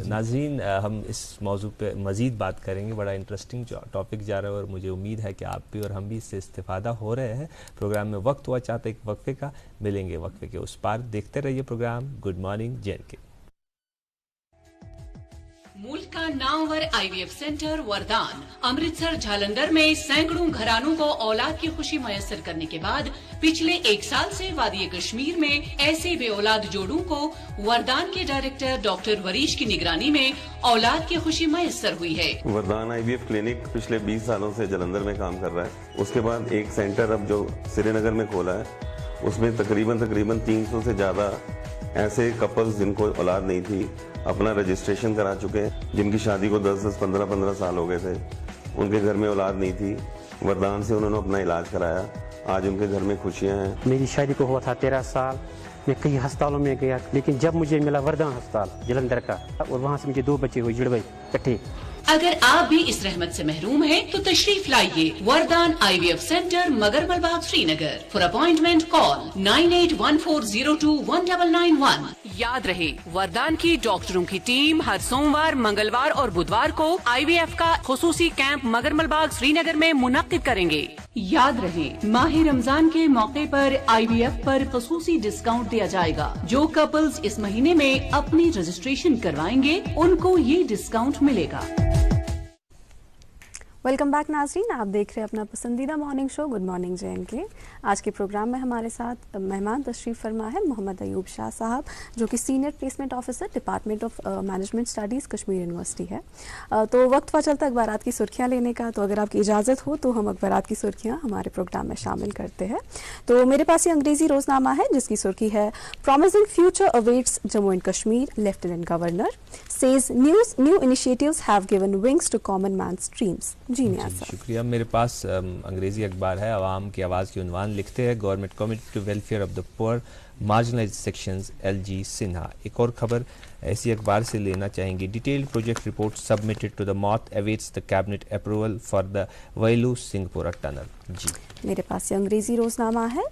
Speaker 3: नाज़रीन, हम इस मौजू पे मजीद बात करेंगे, बड़ा इंटरेस्टिंग टॉपिक जा रहा है और मुझे उम्मीद है कि आप भी और हम भी इससे इस्तेफादा हो रहे हैं। प्रोग्राम में वक्त हुआ चाहता है एक वक्फे का, मिलेंगे वक्फे के उस पार। देखते रहिए प्रोग्राम गुड मॉर्निंग J&K।
Speaker 7: मुल्क का नामवर IVF सेंटर वरदान अमृतसर जालंधर में सैकड़ों घरानों को औलाद की खुशी मयसर करने के बाद पिछले 1 साल से वादी कश्मीर में ऐसे बेऔलाद जोड़ों को वरदान के डायरेक्टर डॉक्टर वरीश की निगरानी में औलाद की खुशी मयसर हुई है।
Speaker 8: वरदान IVF क्लिनिक पिछले 20 सालों से जालंधर में काम कर रहा है। उसके बाद एक सेंटर अब जो श्रीनगर में खोला है, उसमें तकरीबन 300 से ज्यादा ऐसे कपल्स जिनको औलाद नहीं थी अपना रजिस्ट्रेशन करा चुके हैं, जिनकी शादी को 10-10, 15-15 साल हो गए थे, उनके घर में औलाद नहीं थी, वरदान से उन्होंने अपना इलाज कराया, आज उनके घर में खुशियां हैं।
Speaker 9: मेरी शादी को हुआ था 13 साल, मैं कई अस्पतालों में गया, लेकिन जब मुझे मिला वरदान अस्पताल जालंधर का, और वहाँ से मुझे 2 बच्चे हुए जुड़वे इकट्ठे।
Speaker 7: अगर आप भी इस रहमत से महरूम हैं तो तशरीफ लाइए Vardan IVF centre Magarmal Bagh Srinagar. For appointment call 9814021991। याद रहे, वरदान की डॉक्टरों की टीम हर सोमवार, मंगलवार और बुधवार को IVF का खुसूसी कैंप मगरमल बाग श्रीनगर में मुनक्किद करेंगे। याद रहे, माह रमजान के मौके पर IVF पर खुसूसी डिस्काउंट दिया जाएगा। जो कपल्स इस महीने में अपनी रजिस्ट्रेशन करवाएंगे उनको ये डिस्काउंट मिलेगा।
Speaker 4: वेलकम बैक नाज़रीन, आप देख रहे हैं अपना पसंदीदा morning show good morning J&K। आज के प्रोग्राम में हमारे साथ मेहमान तशरीफ़ फरमा है मोहम्मद अयूब शाह साहब, जो कि senior placement officer department of management studies Kashmir university है। तो वक्त हुआ चलता अखबारात की सुर्खियाँ लेने का, तो अगर आपकी इजाज़त हो तो हम अखबारात की सुर्खियाँ हमारे प्रोग्राम में शामिल करते हैं। तो मेरे पास ये अंग्रेज़ी रोज़नामा है जिसकी सुर्खी है promising future awaits Jammu and Kashmir, lieutenant governor says new initiatives have given wings to common man's dreams. जी
Speaker 3: शुक्रिया। मेरे पास अंग्रेजी अखबार है आवाम की आवाज़ की उन्वान लिखते हैं government committed to welfare of the poor marginalised sections LG Sinha. एक और खबर ऐसी अखबार से लेना चाहेंगे, detailed project report submitted to the moth awaits the cabinet approval for the Vailoo Singhpora tunnel. जी
Speaker 4: मेरे पास ये अंग्रेजी रोजनामा है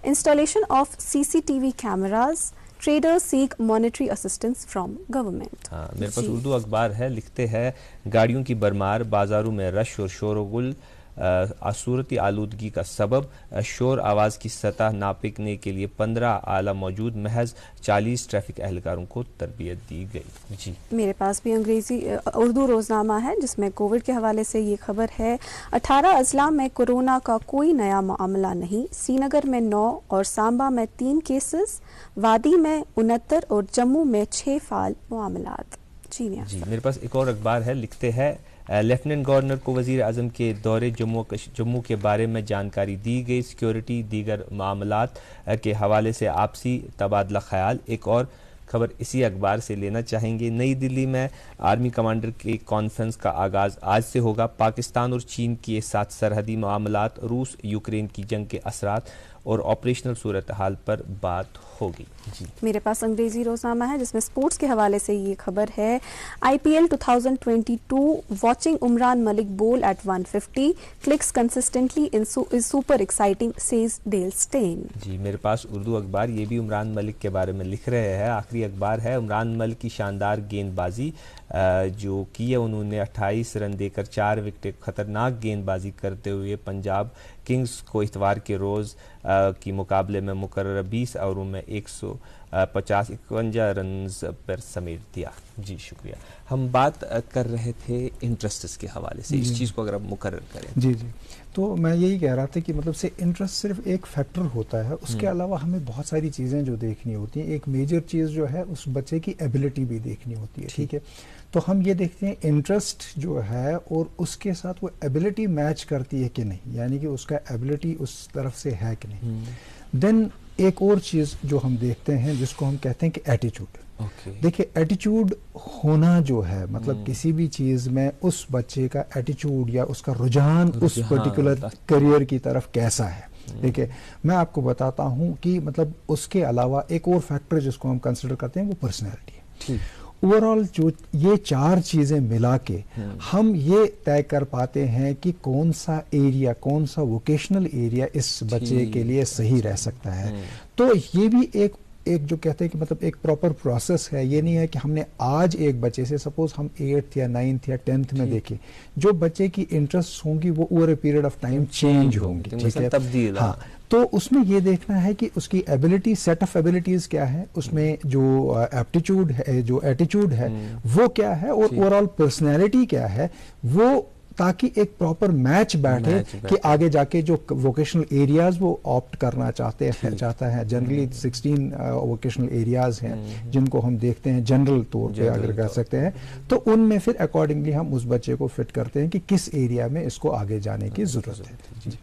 Speaker 4: installation of CCTV cameras, traders seek monetary assistance from government.
Speaker 3: मेरे पास उर्दू अखबार है, लिखते हैं गाड़ियों की भरमार, बाजारों में रश और शोरगुल सूरती आलूदगी का सबब, शोर आवाज़ की सतह नापने के लिए 15 आला मौजूद, महज 40 ट्रैफिक एहलकारों को तरबियत दी गई। जी
Speaker 4: मेरे पास भी अंग्रेजी उर्दू रोजनामा है जिसमें कोविड के हवाले से ये खबर है 18 अजला में कोरोना का कोई नया मामला नहीं, श्रीनगर में 9 और सांबा में 3 केसेस, वादी में 69 और जम्मू में 6 फाल मामलात। जी
Speaker 3: मेरे पास एक और अखबार है, लिखते हैं लेफ्टिनेंट गवर्नर को वज़ीर आज़म के दौरे जम्मू के बारे में जानकारी दी गई। सिक्योरिटी दीगर मामलात के हवाले से आपसी तबादला ख्याल। एक और खबर इसी अखबार से लेना चाहेंगे। नई दिल्ली में आर्मी कमांडर की कॉन्फ्रेंस का आगाज़ आज से होगा। पाकिस्तान और चीन के साथ सरहदी मामलात, रूस यूक्रेन की जंग के असरात और ऑपरेशनल सूरत हाल पर बात होगी। जी
Speaker 4: मेरे पास अंग्रेजी रोजनामा है जिसमें स्पोर्ट्स के हवाले से ये खबर है। IPL 2022 watching Umran Malik bowl at 150 clicks consistently is super exciting says Dale Steyn.
Speaker 3: जी मेरे पास उर्दू अखबार ये भी उमरान मलिक के बारे में लिख रहे हैं। आखिरी अखबार है उमरान मलिक की शानदार गेंदबाजी जो की है उन्होंने 28 रन देकर 4 विकेट। खतरनाक गेंदबाजी करते हुए पंजाब किंग्स को इतवार के रोज़ की मुकाबले में मुकर्रर 20 ओवरों में 151 रन पर समेट दिया। जी शुक्रिया। हम बात कर रहे थे इंटरेस्ट के हवाले से, इस चीज़ को अगर आप मुकर्रर करें।
Speaker 6: जी जी, तो मैं यही कह रहा था कि मतलब से इंटरेस्ट सिर्फ एक फैक्टर होता है, उसके अलावा हमें बहुत सारी चीज़ें जो देखनी होती हैं। एक मेजर चीज़ जो है उस बच्चे की एबिलिटी भी देखनी होती है, ठीक है। तो हम ये देखते हैं इंटरेस्ट जो है और उसके साथ वो एबिलिटी मैच करती है कि नहीं, यानी कि उसका एबिलिटी उस तरफ से है कि नहीं। देन एक और चीज़ जो हम देखते हैं जिसको हम कहते हैं कि एटीट्यूड। देखिए एटीट्यूड होना जो है मतलब किसी भी चीज़ में उस बच्चे का एटीट्यूड या उसका रुझान उस पर्टिकुलर करियर की तरफ कैसा है। देखिए मैं आपको बताता हूँ कि मतलब उसके अलावा एक और फैक्टर जिसको हम कंसिडर करते हैं वो पर्सनैलिटी है। ओवरऑल जो ये 4 चीजें मिला के हम ये तय कर पाते हैं कि कौन सा एरिया, कौन सा वोकेशनल एरिया इस बच्चे के लिए सही रह सकता है। तो ये भी एक जो कहते हैं कि मतलब एक प्रॉपर प्रोसेस है। ये नहीं है कि हमने आज एक बच्चे से, सपोज हम 8th या 9th या 10th में देखें, जो बच्चे की इंटरेस्ट होंगी वो over a period of time change होंगी, ठीक है, तब्दील। हाँ, तो उसमें ये देखना है कि उसकी एबिलिटी, सेट ऑफ एबिलिटीज क्या है, उसमें जो एप्टीट्यूड है, जो एटीट्यूड है वो क्या है, और ओवरऑल पर्सनैलिटी क्या है, वो ताकि एक प्रॉपर मैच बैठे कि आगे जाके जो वोकेशनल एरियाज वो ऑप्ट करना चाहता है। जनरली 16 वोकेशनल एरियाज हैं जिनको हम देखते हैं जनरल तौर पे अगर कर सकते हैं, तो उनमें फिर अकॉर्डिंगली हम उस बच्चे को फिट करते हैं कि किस एरिया में इसको आगे जाने की जरूरत है। जी।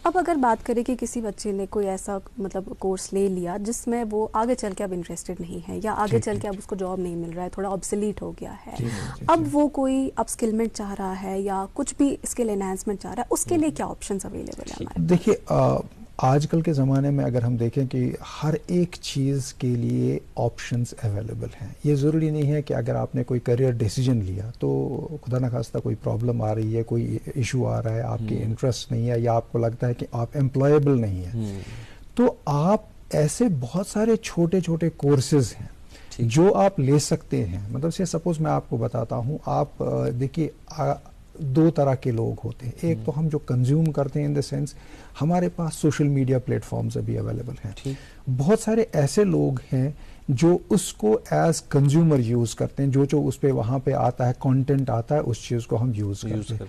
Speaker 4: अब अगर बात करें कि किसी बच्चे ने कोई ऐसा मतलब कोर्स ले लिया जिसमें वो आगे चल के अब इंटरेस्टेड नहीं है, या आगे चल के अब उसको जॉब नहीं मिल रहा है, थोड़ा ऑब्सोलीट हो गया है, अब वो कोई अपस्किलमेंट चाह रहा है या कुछ भी स्किल एनहांसमेंट चाह रहा है, उसके लिए क्या ऑप्शंस अवेलेबल है हमारे?
Speaker 6: देखिए आजकल के ज़माने में अगर हम देखें कि हर एक चीज़ के लिए ऑप्शंस अवेलेबल हैं। ये ज़रूरी नहीं है कि अगर आपने कोई करियर डिसीजन लिया तो खुदा न खास्ता कोई प्रॉब्लम आ रही है, कोई इशू आ रहा है, आपकी इंटरेस्ट नहीं है या आपको लगता है कि आप एम्प्लॉयबल नहीं है, तो आप ऐसे बहुत सारे छोटे छोटे कोर्सेज हैं जो आप ले सकते हैं। मतलब से सपोज मैं आपको बताता हूँ, आप देखिए 2 तरह के लोग होते हैं। एक तो हम जो कंज्यूम करते हैं, इन द सेंस हमारे पास सोशल मीडिया प्लेटफॉर्म्स अभी अवेलेबल हैं। बहुत सारे ऐसे लोग हैं जो उसको एज कंज्यूमर यूज करते हैं, जो उस पे वहां पे आता है, कंटेंट आता है, उस चीज को हम यूज करते हैं।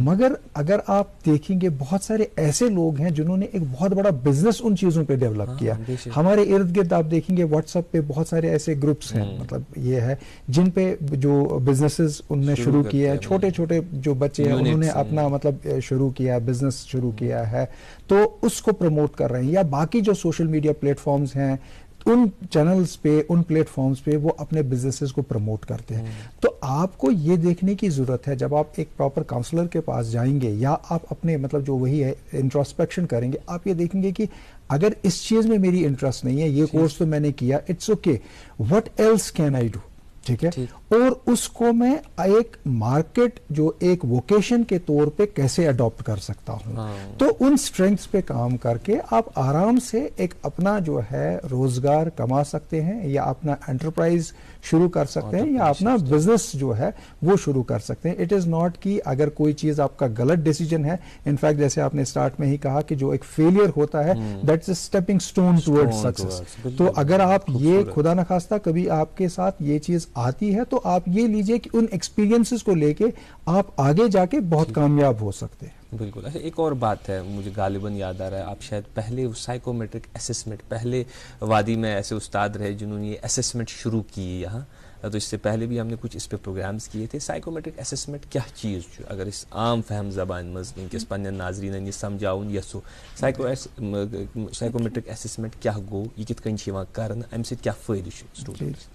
Speaker 6: मगर अगर आप देखेंगे बहुत सारे ऐसे लोग हैं जिन्होंने एक बहुत बड़ा बिजनेस उन चीजों पे डेवलप किया। हमारे इर्द गिर्द आप देखेंगे व्हाट्सएप पे बहुत सारे ऐसे ग्रुप्स हैं, मतलब ये है जिन पे जो बिजनेसेस उनने शुरू किए हैं, छोटे छोटे जो बच्चे हैं उन्होंने अपना मतलब शुरू किया, बिजनेस शुरू किया है, तो उसको प्रमोट कर रहे हैं। या बाकी जो सोशल मीडिया प्लेटफॉर्म्स हैं, उन चैनल्स पे, उन प्लेटफॉर्म्स पे वो अपने बिजनेसेस को प्रमोट करते हैं। तो आपको ये देखने की जरूरत है, जब आप एक प्रॉपर काउंसलर के पास जाएंगे या आप अपने मतलब जो वही है इंट्रोस्पेक्शन करेंगे, आप ये देखेंगे कि अगर इस चीज में मेरी इंटरेस्ट नहीं है, ये कोर्स तो मैंने किया, it's okay, what else can I do, ठीक है, और उसको मैं एक मार्केट जो एक वोकेशन के तौर पे कैसे अडॉप्ट कर सकता हूं। तो उन स्ट्रेंथ्स पे काम करके आप आराम से एक अपना जो है रोजगार कमा सकते हैं, या अपना एंटरप्राइज शुरू कर सकते हैं, या अपना बिजनेस जो है वो शुरू कर सकते हैं। इट इज नॉट कि अगर कोई चीज आपका गलत डिसीजन है, इनफैक्ट जैसे आपने स्टार्ट में ही कहा कि जो एक फेलियर होता है that's a stepping stone towards success. तो अगर आप ये खुदा न खास्ता कभी आपके साथ ये चीज आती है, तो आप ये लीजिए कि उन एक्सपीरियंसेस को लेके आप आगे जाके बहुत कामयाब हो सकते हैं।
Speaker 3: बिल्कुल। अच्छा, एक और बात है, मुझे गालिबन याद आ रहा है, आप शायद पहले साइकोमेट्रिक असेसमेंट, पहले वादी में ऐसे उस्ताद रहे जिन्होंने ये असेसमेंट शुरू की यहाँ, तो इससे पहले भी हमने कुछ इस पे प्रोग्राम्स किए थे। साइकोमेट्रिक असेसमेंट क्या चीज़ छु, अगर इस आम फहम जबान मज वनकस पन्न नाजरीन ये समझाउन यसो साइकोमेट्रिक असेसमेंट क्या गो, ये कित कन छ यिवान करन, अमि सत क्या फायदे छु स्टूडेंट्स?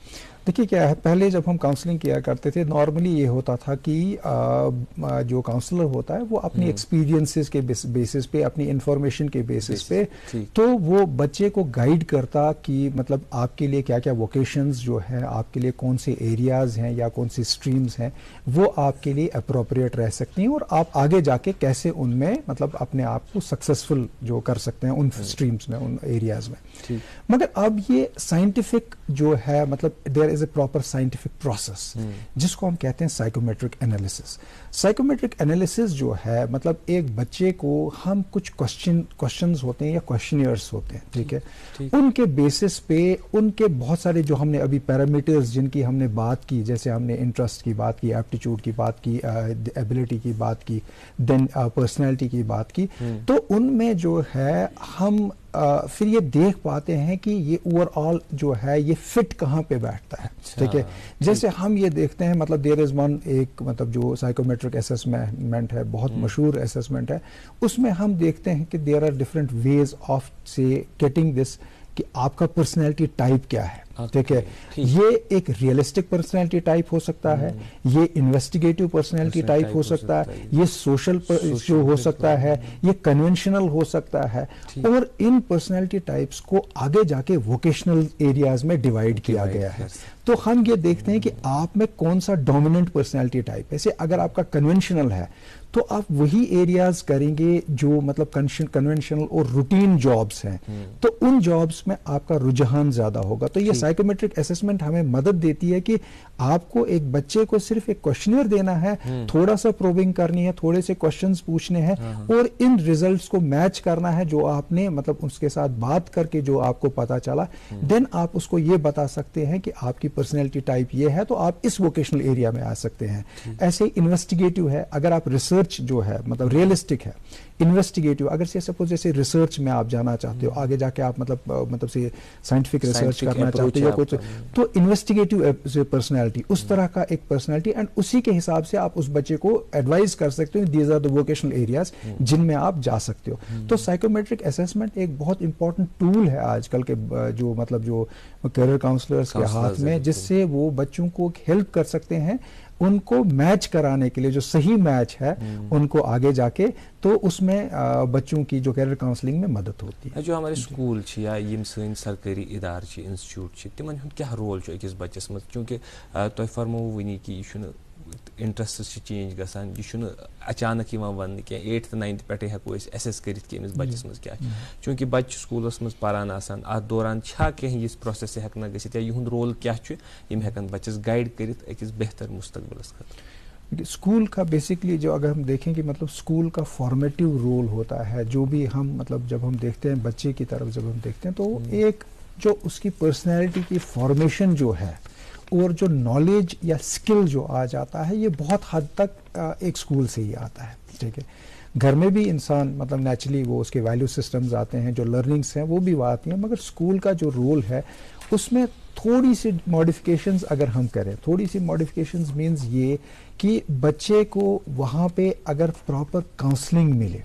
Speaker 6: देखिए क्या है, पहले जब हम काउंसलिंग किया करते थे नॉर्मली ये होता था कि जो काउंसलर होता है वो अपनी एक्सपीरियंसेस के बेसिस पे, अपनी इंफॉर्मेशन के बेसिस पे तो वो बच्चे को गाइड करता कि मतलब आपके लिए क्या क्या वोकेशंस जो है, आपके लिए कौन से एरियाज हैं या कौन सी स्ट्रीम्स हैं वो आपके लिए अप्रोप्रिएट रह सकती हैं और आप आगे जाके कैसे उनमें मतलब अपने आप को सक्सेसफुल जो कर सकते हैं उन स्ट्रीम्स में, उन एरियाज में। मगर अब ये साइंटिफिक जो है, मतलब there is a proper scientific process जिसको हम कहते हैं साइकोमेट्रिक एनालिसिस। साइकोमेट्रिक एनालिसिस जो है मतलब एक बच्चे को हम कुछ क्वेश्चंस होते हैं या क्वेश्चनियर्स होते हैं, ठीक है, उनके बेसिस पे उनके बहुत सारे जो हमने अभी पैरामीटर्स जिनकी हमने बात की, जैसे हमने इंटरेस्ट की बात की, एप्टीट्यूड की बात की, एबिलिटी की बात की, देन पर्सनैलिटी की बात की, तो उनमें जो है हम फिर ये देख पाते हैं कि ये ओवरऑल जो है ये फिट कहाँ पे बैठता है, ठीक है। जैसे हम ये देखते हैं, मतलब देयर इज वन एक मतलब जो साइकोमेट्रिक असेसमेंट है, बहुत मशहूर असेसमेंट है, उसमें हम देखते हैं कि there are different ways of से गेटिंग दिस कि आपका पर्सनैलिटी टाइप क्या है, ठीक है। ये एक रियलिस्टिक पर्सनैलिटी टाइप हो सकता है, ये इन्वेस्टिगेटिव पर्सनैलिटी टाइप हो सकता है, ये सोशल जो हो सकता है, ये कन्वेंशनल हो सकता है, और इन पर्सनैलिटी टाइप्स को आगे जाके वोकेशनल एरियाज में डिवाइड किया गया है। तो हम ये देखते हैं कि आप में कौन सा डोमिनेंट पर्सनैलिटी टाइप है। जैसे अगर आपका कन्वेंशनल है तो आप वही एरियाज करेंगे जो मतलब कन्वेंशनल और रूटीन जॉब्स हैं, तो उन जॉब्स में आपका रुझान ज्यादा होगा। तो ये साइकोमेट्रिक असेसमेंट हमें मदद देती है कि आपको एक बच्चे को सिर्फ एक क्वेश्चनर देना है, थोड़ा सा प्रोबिंग करनी है, थोड़े से क्वेश्चंस पूछने हैं और इन रिजल्ट्स को मैच करना है जो आपने मतलब उसके साथ बात करके जो आपको पता चला, देन आप उसको ये बता सकते हैं कि आपकी पर्सनैलिटी टाइप ये है तो आप इस वोकेशनल एरिया में आ सकते हैं। ऐसे इन्वेस्टिगेटिव है, अगर आप रिसर्च जो है मतलब रियलिस्टिक है, इन्वेस्टिगेटिव अगर से सपोज जैसे रिसर्च में आप जाना चाहते हो, आगे जाके आप मतलब से साइंटिफिक रिसर्च करना चाहते हो कुछ, तो इन्वेस्टिगेटिव पर्सनैलिटी उस तरह का एक पर्सनैलिटी, एंड उसी के हिसाब से आप उस बच्चे को एडवाइस कर सकते हो these are the vocational areas जिनमें आप जा सकते हो। तो साइकोमेट्रिक असेसमेंट एक बहुत इंपॉर्टेंट टूल है आजकल के जो मतलब जो करियर काउंसलर्स के हाथ में, जिससे वो बच्चों को हेल्प कर सकते हैं उनको मैच कराने के लिए, जो सही मैच है उनको आगे जाके, तो उसमें बच्चों की जो करियर काउंसलिंग में मदद होती है।
Speaker 3: जो हमारे स्कूल या यम सन सरकारी इदार इंस्टीट्यूट तिमन क्या रोल अकिस बच्चस मज, चूंकि तुम फरमो वनी कि यह इंटरेस्ट चेंज गसान, यह अचानक वन क्या 8th 9th पे हेको एसेस कर बच्चस मज क्या, चूंकि बच्चे स्कूलस मज पारान आसान, अत दौरान कह इस प्रोसेस हेकना गसित, या यह रोल क्या हेकन बच्चस गाइड कर अकिस बेहतर मुस्तकबिलस खतर।
Speaker 6: स्कूल का बेसिकली जो अगर हम देखें कि मतलब स्कूल का फॉर्मेटिव रोल होता है, जो भी हम मतलब जब हम देखते हैं बच्चे की तरफ जब हम देखते हैं तो एक जो उसकी पर्सनैलिटी की फॉर्मेशन जो है और जो नॉलेज या स्किल जो आ जाता है, ये बहुत हद तक एक स्कूल से ही आता है, ठीक है। घर में भी इंसान मतलब नेचुरली वो उसके वैल्यू सिस्टम्स आते हैं, जो लर्निंग्स हैं वो भी आती हैं, मगर स्कूल का जो रोल है उसमें थोड़ी सी मॉडिफिकेशंस अगर हम करें, थोड़ी सी मॉडिफिकेशंस मींस ये कि बच्चे को वहाँ पे अगर प्रॉपर काउंसलिंग मिले,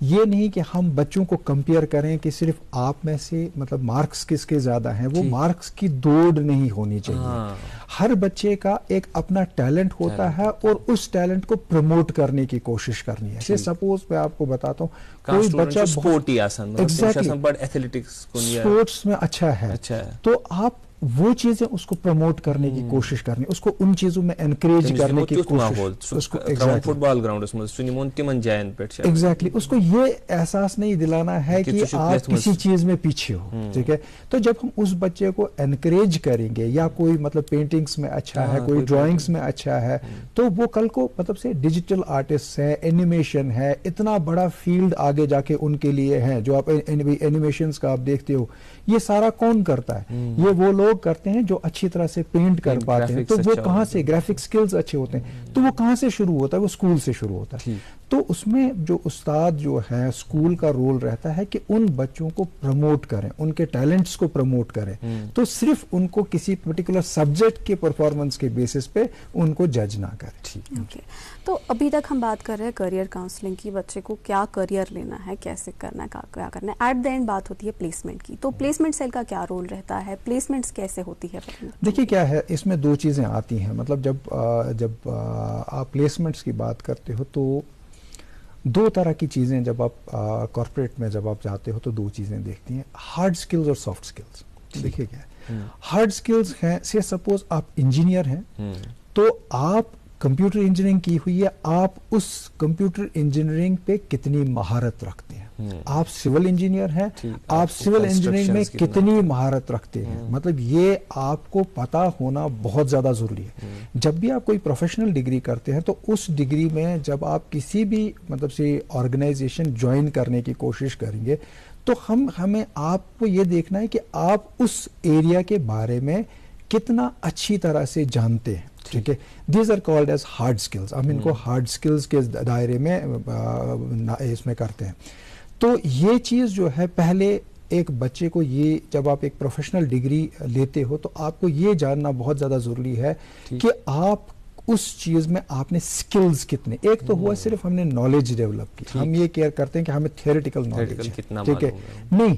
Speaker 6: ये नहीं कि हम बच्चों को कंपेयर करें कि सिर्फ आप में से मतलब मार्क्स किसके ज्यादा हैं, वो मार्क्स की दौड़ नहीं होनी चाहिए। हर बच्चे का एक अपना टैलेंट होता है और उस टैलेंट को प्रमोट करने की कोशिश करनी है। जैसे सपोज मैं आपको बताता हूँ, कोई बच्चा स्पोर्ट्स में अच्छा है, तो आप वो चीजें उसको प्रमोट करने की कोशिश करनी, उसको उन चीजों में एनकरेज करने की कोशिश, उसको
Speaker 3: फुटबॉल ग्राउंड
Speaker 6: एग्जैक्टली उसको ये एहसास नहीं दिलाना है कि आप किसी चीज में पीछे हो, ठीक है। तो जब हम उस बच्चे को एनकरेज करेंगे, या कोई मतलब पेंटिंग्स में अच्छा है, कोई ड्राइंग्स में अच्छा है, तो वो कल को मतलब से डिजिटल आर्टिस्ट है, एनिमेशन है, इतना बड़ा फील्ड आगे जाके उनके लिए है। जो आप एनिमेशंस का आप देखते हो, ये सारा कौन करता है? ये वो लोग करते हैं जो अच्छी तरह से पेंट कर पाते हैं। तो वो कहाँ से, ग्राफिक स्किल्स अच्छे होते हैं, तो वो कहाँ से शुरू होता है? वो स्कूल से शुरू होता है। तो उसमें जो उस्ताद जो है, स्कूल का रोल रहता है कि उन बच्चों को प्रमोट करें, उनके टैलेंट्स को प्रमोट करें। तो सिर्फ उनको किसी पर्टिकुलर सब्जेक्ट के परफॉर्मेंस के बेसिस पे उनको जज ना करें।
Speaker 4: ओके, तो अभी तक हम बात कर रहे हैं करियर काउंसलिंग की, बच्चे को क्या करियर लेना है, कैसे करना है, क्या करना है। एट द एंड बात होती है प्लेसमेंट की, तो प्लेसमेंट सेल का क्या रोल रहता है, प्लेसमेंट्स कैसे होती है?
Speaker 6: देखिए क्या है, इसमें दो चीज़ें आती हैं। मतलब जब आप प्लेसमेंट्स की बात करते हो तो दो तरह की चीज़ें, जब आप कॉर्पोरेट में जब आप जाते हो तो दो चीज़ें देखती हैं, हार्ड स्किल्स और सॉफ्ट स्किल्स। देखिए क्या है, हार्ड स्किल्स हैं, से सपोज आप इंजीनियर हैं तो आप कंप्यूटर इंजीनियरिंग की हुई है, आप उस कंप्यूटर इंजीनियरिंग पे कितनी महारत रखते हैं। आप सिविल इंजीनियर हैं, आप सिविल इंजीनियरिंग में कितनी महारत रखते हैं, मतलब ये आपको पता होना बहुत ज़्यादा ज़रूरी है। जब भी आप कोई प्रोफेशनल डिग्री करते हैं तो उस डिग्री में जब आप किसी भी मतलब से ऑर्गेनाइजेशन ज्वाइन करने की कोशिश करेंगे तो हमें आपको ये देखना है कि आप उस एरिया के बारे में कितना अच्छी तरह से जानते हैं। ठीक है, these are called as hard skills. हम इनको हार्ड स्किल्स के दायरे में इसमें करते हैं। तो ये चीज़ जो है, पहले एक बच्चे को ये, जब आप एक प्रोफेशनल डिग्री लेते हो तो आपको ये जानना बहुत ज़्यादा ज़रूरी है कि आप उस चीज़ में आपने स्किल्स कितने, एक तो हुआ सिर्फ हमने नॉलेज डेवलप की, हम ये केयर करते हैं कि हमें थियोरेटिकल नॉलेज है, ठीक है, नहीं,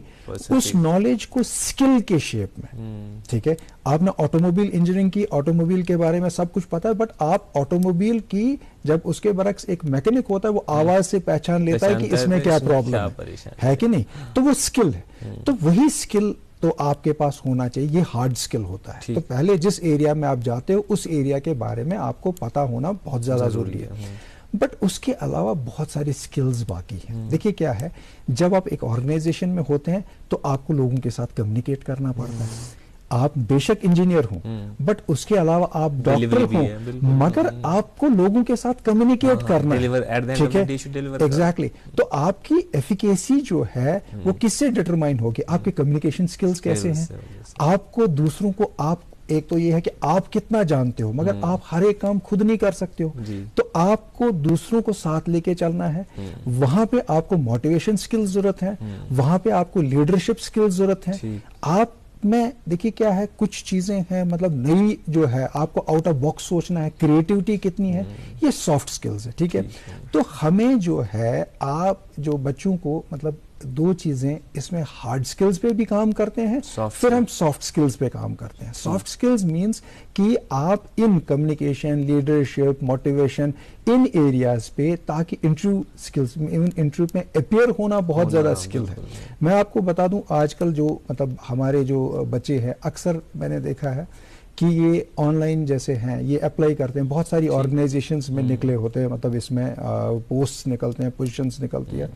Speaker 6: उस नॉलेज को स्किल के शेप में। ठीक है, आपने ऑटोमोबाइल इंजीनियरिंग की, ऑटोमोबाइल के बारे में सब कुछ पता है, बट आप ऑटोमोबाइल की जब उसके बरक्स एक मैकेनिक होता है वो आवाज से पहचान लेता है कि इसमें क्या प्रॉब्लम है कि नहीं, तो वो स्किल है। तो वही स्किल तो आपके पास होना चाहिए, ये हार्ड स्किल होता है। तो पहले जिस एरिया में आप जाते हो उस एरिया के बारे में आपको पता होना बहुत ज्यादा जरूरी है। बट उसके अलावा बहुत सारी स्किल्स बाकी हैं। देखिए क्या है, जब आप एक ऑर्गेनाइजेशन में होते हैं तो आपको लोगों के साथ कम्युनिकेट करना पड़ता है। आप बेशक इंजीनियर हो बट उसके अलावा आप डॉक्टर हो, मगर आपको लोगों के साथ कम्युनिकेट करना है, ठीक है, एग्जैक्टली। तो आपकी एफिकेसी जो है वो किससे डिटरमाइन होगी, आपके कम्युनिकेशन स्किल्स कैसे हैं, आपको दूसरों को, आप एक तो ये है कि आप कितना जानते हो, मगर आप हर एक काम खुद नहीं कर सकते हो, तो आपको दूसरों को साथ लेके चलना है। वहां पे आपको मोटिवेशन स्किल्स जरूरत है, वहां पे आपको लीडरशिप स्किल्स जरूरत है। आप में देखिए क्या है, कुछ चीजें हैं मतलब नई जो है, आपको आउट ऑफ बॉक्स सोचना है, क्रिएटिविटी कितनी है, ये सॉफ्ट स्किल्स है। ठीक है, तो हमें जो है, आप जो बच्चों को मतलब दो चीजें इसमें हार्ड स्किल्स पे भी काम करते हैं, फिर हम सॉफ्ट स्किल्स पे काम करते हैं। सॉफ्ट स्किल्स मींस कि आप in communication, leadership, motivation, in areas पे, ताकि इंटरव्यू स्किल्स, इवन इंटरव्यू में अपियर होना बहुत ज्यादा स्किल है। मैं आपको बता दूं, आजकल जो मतलब हमारे जो बच्चे हैं, अक्सर मैंने देखा है कि ये ऑनलाइन जैसे हैं, ये अप्लाई करते हैं, बहुत सारी ऑर्गेनाइजेशंस में निकले होते हैं, मतलब इसमें पोस्ट निकलते हैं, पोजीशंस निकलती है,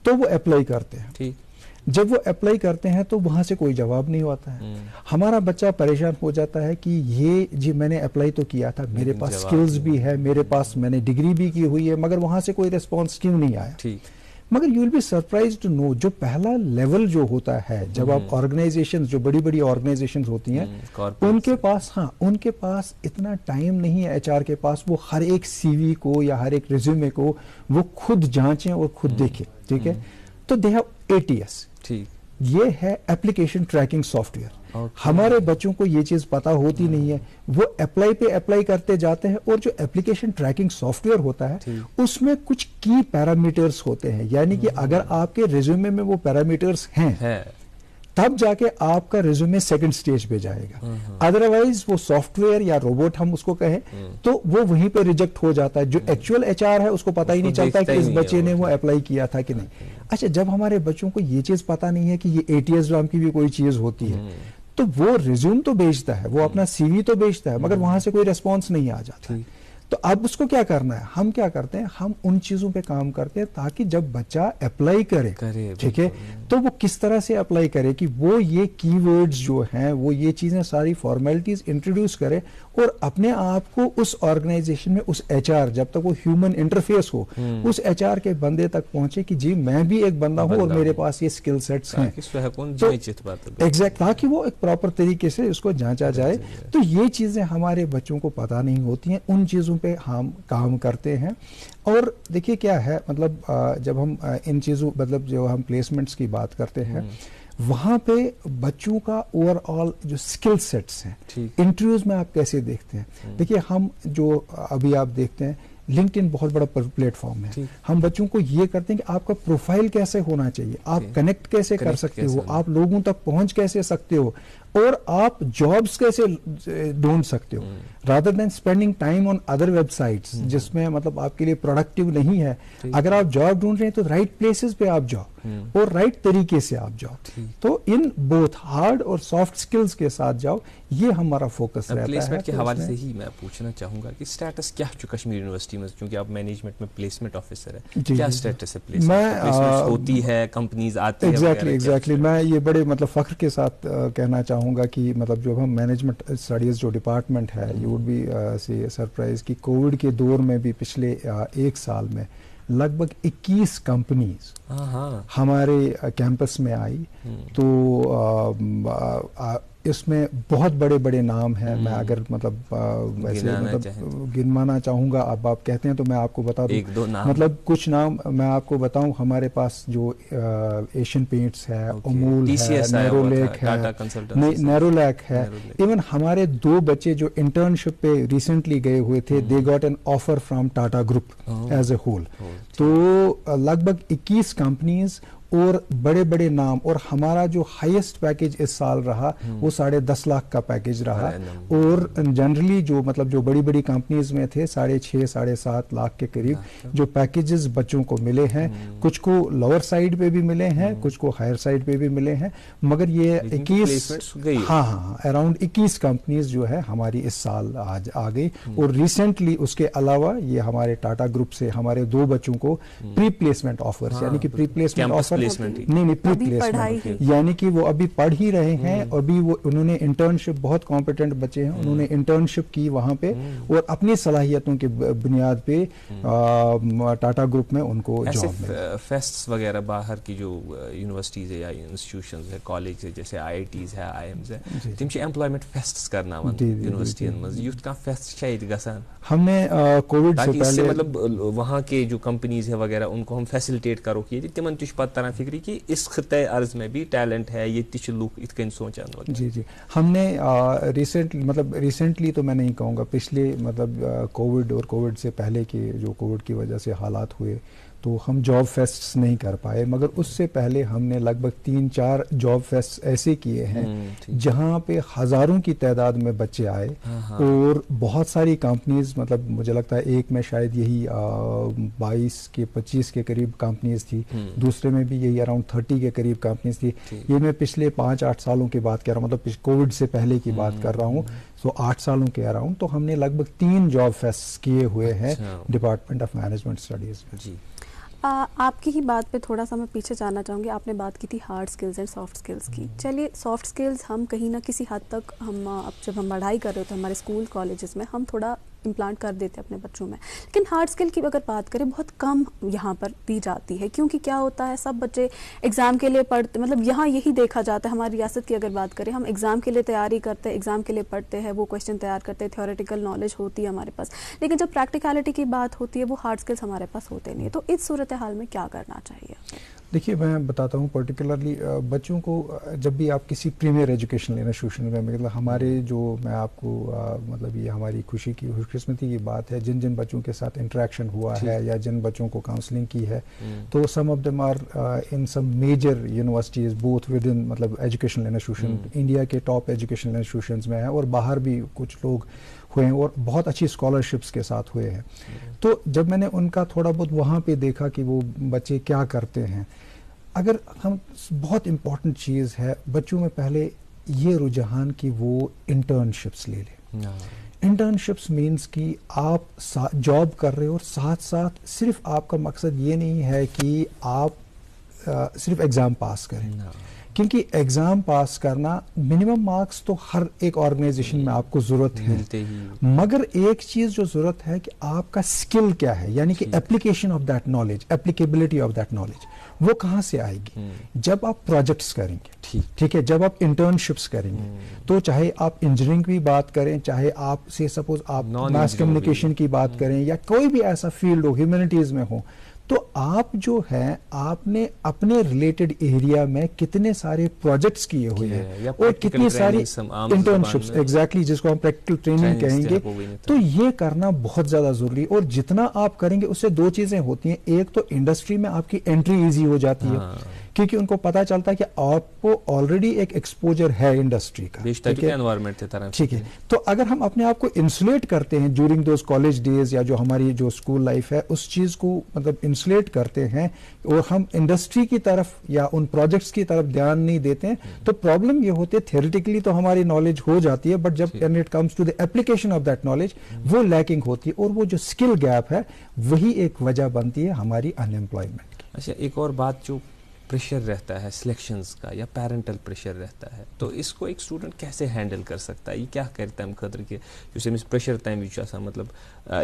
Speaker 6: तो वो अप्लाई करते हैं। ठीक, जब वो अप्लाई करते हैं तो वहां से कोई जवाब नहीं होता है। हमारा बच्चा परेशान हो जाता है कि ये जी मैंने अप्लाई तो किया था, मेरे पास स्किल्स भी है, मेरे पास मैंने डिग्री भी की हुई है, मगर वहां से कोई रिस्पॉन्स क्यों नहीं आया। ठीक, मगर you will be surprised to know, जो पहला लेवल जो होता है, जब आप ऑर्गेनाइजेशंस, जो बड़ी बड़ी ऑर्गेनाइजेशंस होती हैं, उनके पास, हाँ, उनके पास इतना टाइम नहीं है, एचआर के पास, वो हर एक सीवी को या हर एक रिज्यूमे को वो खुद जांचें और खुद देखें। ठीक है, तो दे हैव एटीएस, ठीक, ये है एप्लीकेशन ट्रैकिंग सॉफ्टवेयर। हमारे बच्चों को ये चीज पता होती नहीं है, वो अप्लाई पे अप्लाई करते जाते हैं, और जो एप्लीकेशन ट्रैकिंग सॉफ्टवेयर होता है उसमें कुछ की पैरामीटर्स होते हैं, यानी कि अगर आपके रिज्यूमे में वो पैरामीटर्स हैं तब जाके आपका रिज्यूमे सेकंड स्टेज पे जाएगा। अदरवाइज वो सॉफ्टवेयर या रोबोट हम उसको कहें तो वो वहीं पे रिजेक्ट हो जाता है। जो एक्चुअल एचआर है उसको पता ही नहीं चलता कि इस बच्चे ने वो अप्लाई किया था कि नहीं। अच्छा, जब हमारे बच्चों को ये चीज पता नहीं है कि ये एटीएस नाम की भी कोई चीज होती है, तो वो रिज्यूम तो भेजता है, वो अपना सीवी तो भेजता है, मगर वहां से कोई रेस्पॉन्स नहीं आ जाता। तो अब उसको क्या करना है, हम क्या करते हैं, हम उन चीजों पे काम करते हैं ताकि जब बच्चा अप्लाई करे, ठीक है, तो वो किस तरह से अप्लाई करे कि वो ये कीवर्ड्स जो हैं, वो ये चीजें सारी फॉर्मेलिटीज इंट्रोड्यूस करे, और अपने आप को उस ऑर्गेनाइजेशन में, उस एचआर, जब तक वो ह्यूमन इंटरफेस हो, उस एचआर के बंदे तक पहुंचे कि जी मैं भी एक बंदा हूं और मेरे पास ये स्किल सेट्स हैं, तो एग्जैक्ट, ताकि वो एक प्रॉपर तरीके से उसको जांचा जाए। तो ये चीजें हमारे बच्चों को पता नहीं होती हैं, उन चीजों चीज़ों पे हम काम करते हैं। और देखिए क्या है, मतलब जब हम इन चीज़ों, मतलब जो हम प्लेसमेंट्स की बात करते हैं, वहाँ पे बच्चों का ओवरऑल जो स्किल सेट्स हैं, इंटरव्यूज में आप कैसे देखते हैं। देखिए हम जो अभी आप देखते हैं, लिंक्डइन बहुत बड़ा प्लेटफॉर्म है। हम बच्चों को ये करते हैं कि आपका प्रोफाइल कैसे होना चाहिए, आप कनेक्ट कैसे कर सकते हो, आप लोगों तक पहुंच कैसे सकते हो, और आप जॉब्स कैसे ढूंढ सकते हो, rather than spending time on other websites जिसमें मतलब आपके लिए प्रोडक्टिव नहीं है। अगर आप जॉब ढूंढ रहे हैं तो राइट प्लेसेस पे आप जाओ और राइट तरीके से आप जाओ। तो इन बोथ हार्ड और सॉफ्ट स्किल्स के साथ जाओ, ये हमारा फोकस रहता है।
Speaker 3: प्लेसमेंट के हवाले से ही मैं पूछना चाहूंगा कि स्टेटस क्या है कश्मीर यूनिवर्सिटी में, क्योंकि आप मैनेजमेंट में प्लेसमेंट ऑफिसर है, क्या स्टेटस है प्लेसमेंट होती है, कंपनीज आती है?
Speaker 6: एग्जैक्टली मैं ये बड़े मतलब फख्र के साथ कहना चाहूँगा कि मतलब जो हम मैनेजमेंट स्टडीज़ जो डिपार्टमेंट है, यू वुड बी सरप्राइज कि कोविड के दौर में भी पिछले 1 साल में लगभग 21 कंपनीज हमारे कैंपस में आई। तो इसमें बहुत बड़े बड़े नाम हैं। मैं अगर मतलब वैसे मतलब गिनवाना चाहूँगा, अब आप कहते हैं तो मैं आपको बता दूँ, मतलब कुछ नाम मैं आपको बताऊँ। हमारे पास जो एशियन पेंट्स है, अमूल है, नैरोलैक है, इवन हमारे 2 बच्चे जो इंटर्नशिप पे रिसेंटली गए हुए थे, they got an offer from Tata group as a whole. तो लगभग 21 कंपनीज और बड़े बड़े नाम, और हमारा जो हाईएस्ट पैकेज इस साल रहा वो 10.5 लाख का पैकेज रहा। और जनरली जो मतलब जो बड़ी बड़ी कंपनीज में थे 6.5 7.5 लाख के करीब जो पैकेजेस बच्चों को मिले हैं। कुछ को लोअर साइड पे भी मिले हैं, कुछ को हायर साइड पे भी मिले हैं, मगर ये 21 अराउंड 21 कंपनीज जो है हमारी इस साल आज आ गई। और रिसेंटली उसके अलावा ये हमारे टाटा ग्रुप से हमारे 2 बच्चों को प्री प्लेसमेंट ऑफर्स, यानी कि प्री प्लेसमेंट ऑफर नहीं प्री प्लेसमेंट, यानी कि वो अभी पढ़ ही रहे हैं। अभी वो उन्होंने इंटर्नशिप, बहुत कॉम्पिटेंट बच्चे हैं, उन्होंने इंटर्नशिप की वहां पे और अपनी सलाहियतों के बुनियाद पे टाटा ग्रुप में उनको जॉब मिली।
Speaker 3: फेस्ट्स वगैरह बाहर की जो यूनिवर्सिटीज है या इंस्टीट्यूशंस है, कॉलेज है, जैसे आईआईटीज है, आईएम्स है, तिम छ एम्प्लॉयमेंट फेस्ट्स करनावन यूनिवर्सिटीयन में, युथ का फेस्ट छ यत गसान।
Speaker 6: हमने कोविड से पहले
Speaker 3: मतलब वहाँ के जो कंपनीज है वगैरह उनको हम फैसिलिटेट करो कि तिमन तुझ पता फिक्री कि इस खिते अर्ज में भी टैलेंट है, ये तिच लूक इतकन सोचान।
Speaker 6: जी हमने रिसेंटली तो मैं नहीं कहूँगा, पिछले मतलब कोविड और कोविड से पहले के जो कोविड की वजह से हालात हुए तो हम जॉब फेस्ट्स नहीं कर पाए, मगर उससे पहले हमने लगभग 3-4 जॉब फेस्ट ऐसे किए हैं जहां पे हजारों की तादाद में बच्चे आए। और बहुत सारी कंपनीज, मतलब मुझे लगता है एक में शायद यही 22 के 25 के करीब कंपनीज थी, दूसरे में भी यही अराउंड 30 के करीब कंपनीज थी। ये मैं पिछले 5-8 सालों की बात कर रहा हूँ, मतलब कोविड से पहले की बात कर रहा हूँ। तो 8 सालों के अराउंड तो हमने लगभग 3 जॉब फेस्ट किए हुए हैं डिपार्टमेंट ऑफ मैनेजमेंट स्टडीज में।
Speaker 4: आपकी ही बात पे थोड़ा सा मैं पीछे जाना चाहूँगी। आपने बात की थी hard skills and soft skills की। चलिए सॉफ्ट स्किल्स हम कहीं ना किसी हद तक हम अब जब हम पढ़ाई कर रहे होते हैं हमारे स्कूल कॉलेजेस में, हम थोड़ा इम्प्लांट कर देते हैं अपने बच्चों में, लेकिन हार्ड स्किल की अगर बात करें बहुत कम यहाँ पर दी जाती है। क्योंकि क्या होता है, सब बच्चे एग्ज़ाम के लिए पढ़ते, मतलब यहाँ यही देखा जाता है। हमारी रियासत की अगर बात करें, हम एग्ज़ाम के लिए तैयारी करते हैं, एग्ज़ाम के लिए पढ़ते हैं, वो क्वेश्चन तैयार करते हैं, थ्योरेटिकल नॉलेज होती है हमारे पास, लेकिन जब प्रैक्टिकलिटी की बात होती है वो हार्ड स्किल्स हमारे पास होते नहीं है। तो इस सूरत हाल में क्या करना चाहिए?
Speaker 6: देखिए मैं बताता हूँ, पर्टिकुलरली बच्चों को जब भी आप किसी प्रीमियर एजुकेशनल इंस्टीट्यूशन में, मतलब हमारे जो मैं आपको मतलब ये हमारी खुशकिस्मती की बात है, जिन जिन बच्चों के साथ इंटरेक्शन हुआ है या जिन बच्चों को काउंसलिंग की है, तो some of them are in some major universities both with in मतलब एजुकेशनल इंस्टीट्यूशन, इंडिया के टॉप एजुकेशनल इंस्टीट्यूशंस में है और बाहर भी कुछ लोग हुए हैं और बहुत अच्छी स्कॉलरशिप्स के साथ हुए हैं। तो जब मैंने उनका थोड़ा बहुत वहाँ पे देखा कि वो बच्चे क्या करते हैं, अगर हम बहुत इम्पॉर्टेंट चीज़ है बच्चों में पहले ये रुझान कि वो इंटर्नशिप्स ले लें। इंटर्नशिप्स मीन्स कि आप जॉब कर रहे हो और साथ साथ सिर्फ आपका मकसद ये नहीं है कि आप सिर्फ एग्ज़ाम पास करें, क्योंकि एग्जाम पास करना, मिनिमम मार्क्स तो हर एक ऑर्गेनाइजेशन में आपको जरूरत है, मगर एक चीज जो जरूरत है कि आपका स्किल क्या है, यानी कि application of that knowledge, applicability of that knowledge, वो कहाँ से आएगी? जब आप प्रोजेक्ट्स करेंगे, ठीक है, जब आप इंटर्नशिप्स करेंगे, तो चाहे आप इंजीनियरिंग की बात करें, चाहे आप से सपोज आप मास कम्युनिकेशन की बात करें, या कोई भी ऐसा फील्ड हो, ह्यूमैनिटीज में हो, तो आप जो है आपने अपने रिलेटेड एरिया में कितने सारे प्रोजेक्ट्स किए हुए हैं और कितनी सारी इंटर्नशिप्स, एग्जैक्टली जिसको हम प्रैक्टिकल ट्रेनिंग कहेंगे, तो ये करना बहुत ज्यादा जरूरी है। और जितना आप करेंगे उससे दो चीजें होती हैं, एक तो इंडस्ट्री में आपकी एंट्री इजी हो जाती है, क्योंकि उनको पता चलता है कि आपको ऑलरेडी एक एक्सपोजर है इंडस्ट्री का, ठीक है। तो अगर हम अपने आप को इंसुलेट करते हैं ड्यूरिंग दोज कॉलेज डेज, या जो हमारी जो स्कूल लाइफ है, उस चीज को मतलब इंसुलेट करते हैं और हम इंडस्ट्री की तरफ या उन प्रोजेक्ट्स की तरफ ध्यान नहीं देते हैं, तो प्रॉब्लम ये होती है थियोरेटिकली तो हमारी नॉलेज हो जाती है, बट जब when it comes to the application of that knowledge वो लैकिंग होती है, और वो जो स्किल गैप है वही एक वजह बनती है हमारी अनएम्प्लॉयमेंट की।
Speaker 3: अच्छा, एक और बात, जो प्रेशर रहता है सिलेक्शंस का या पेरेंटल प्रेशर रहता है, तो इसको एक स्टूडेंट कैसे हैंडल कर सकता है? ये क्या करता है खतर के जो प्रेशर टाइम मतलब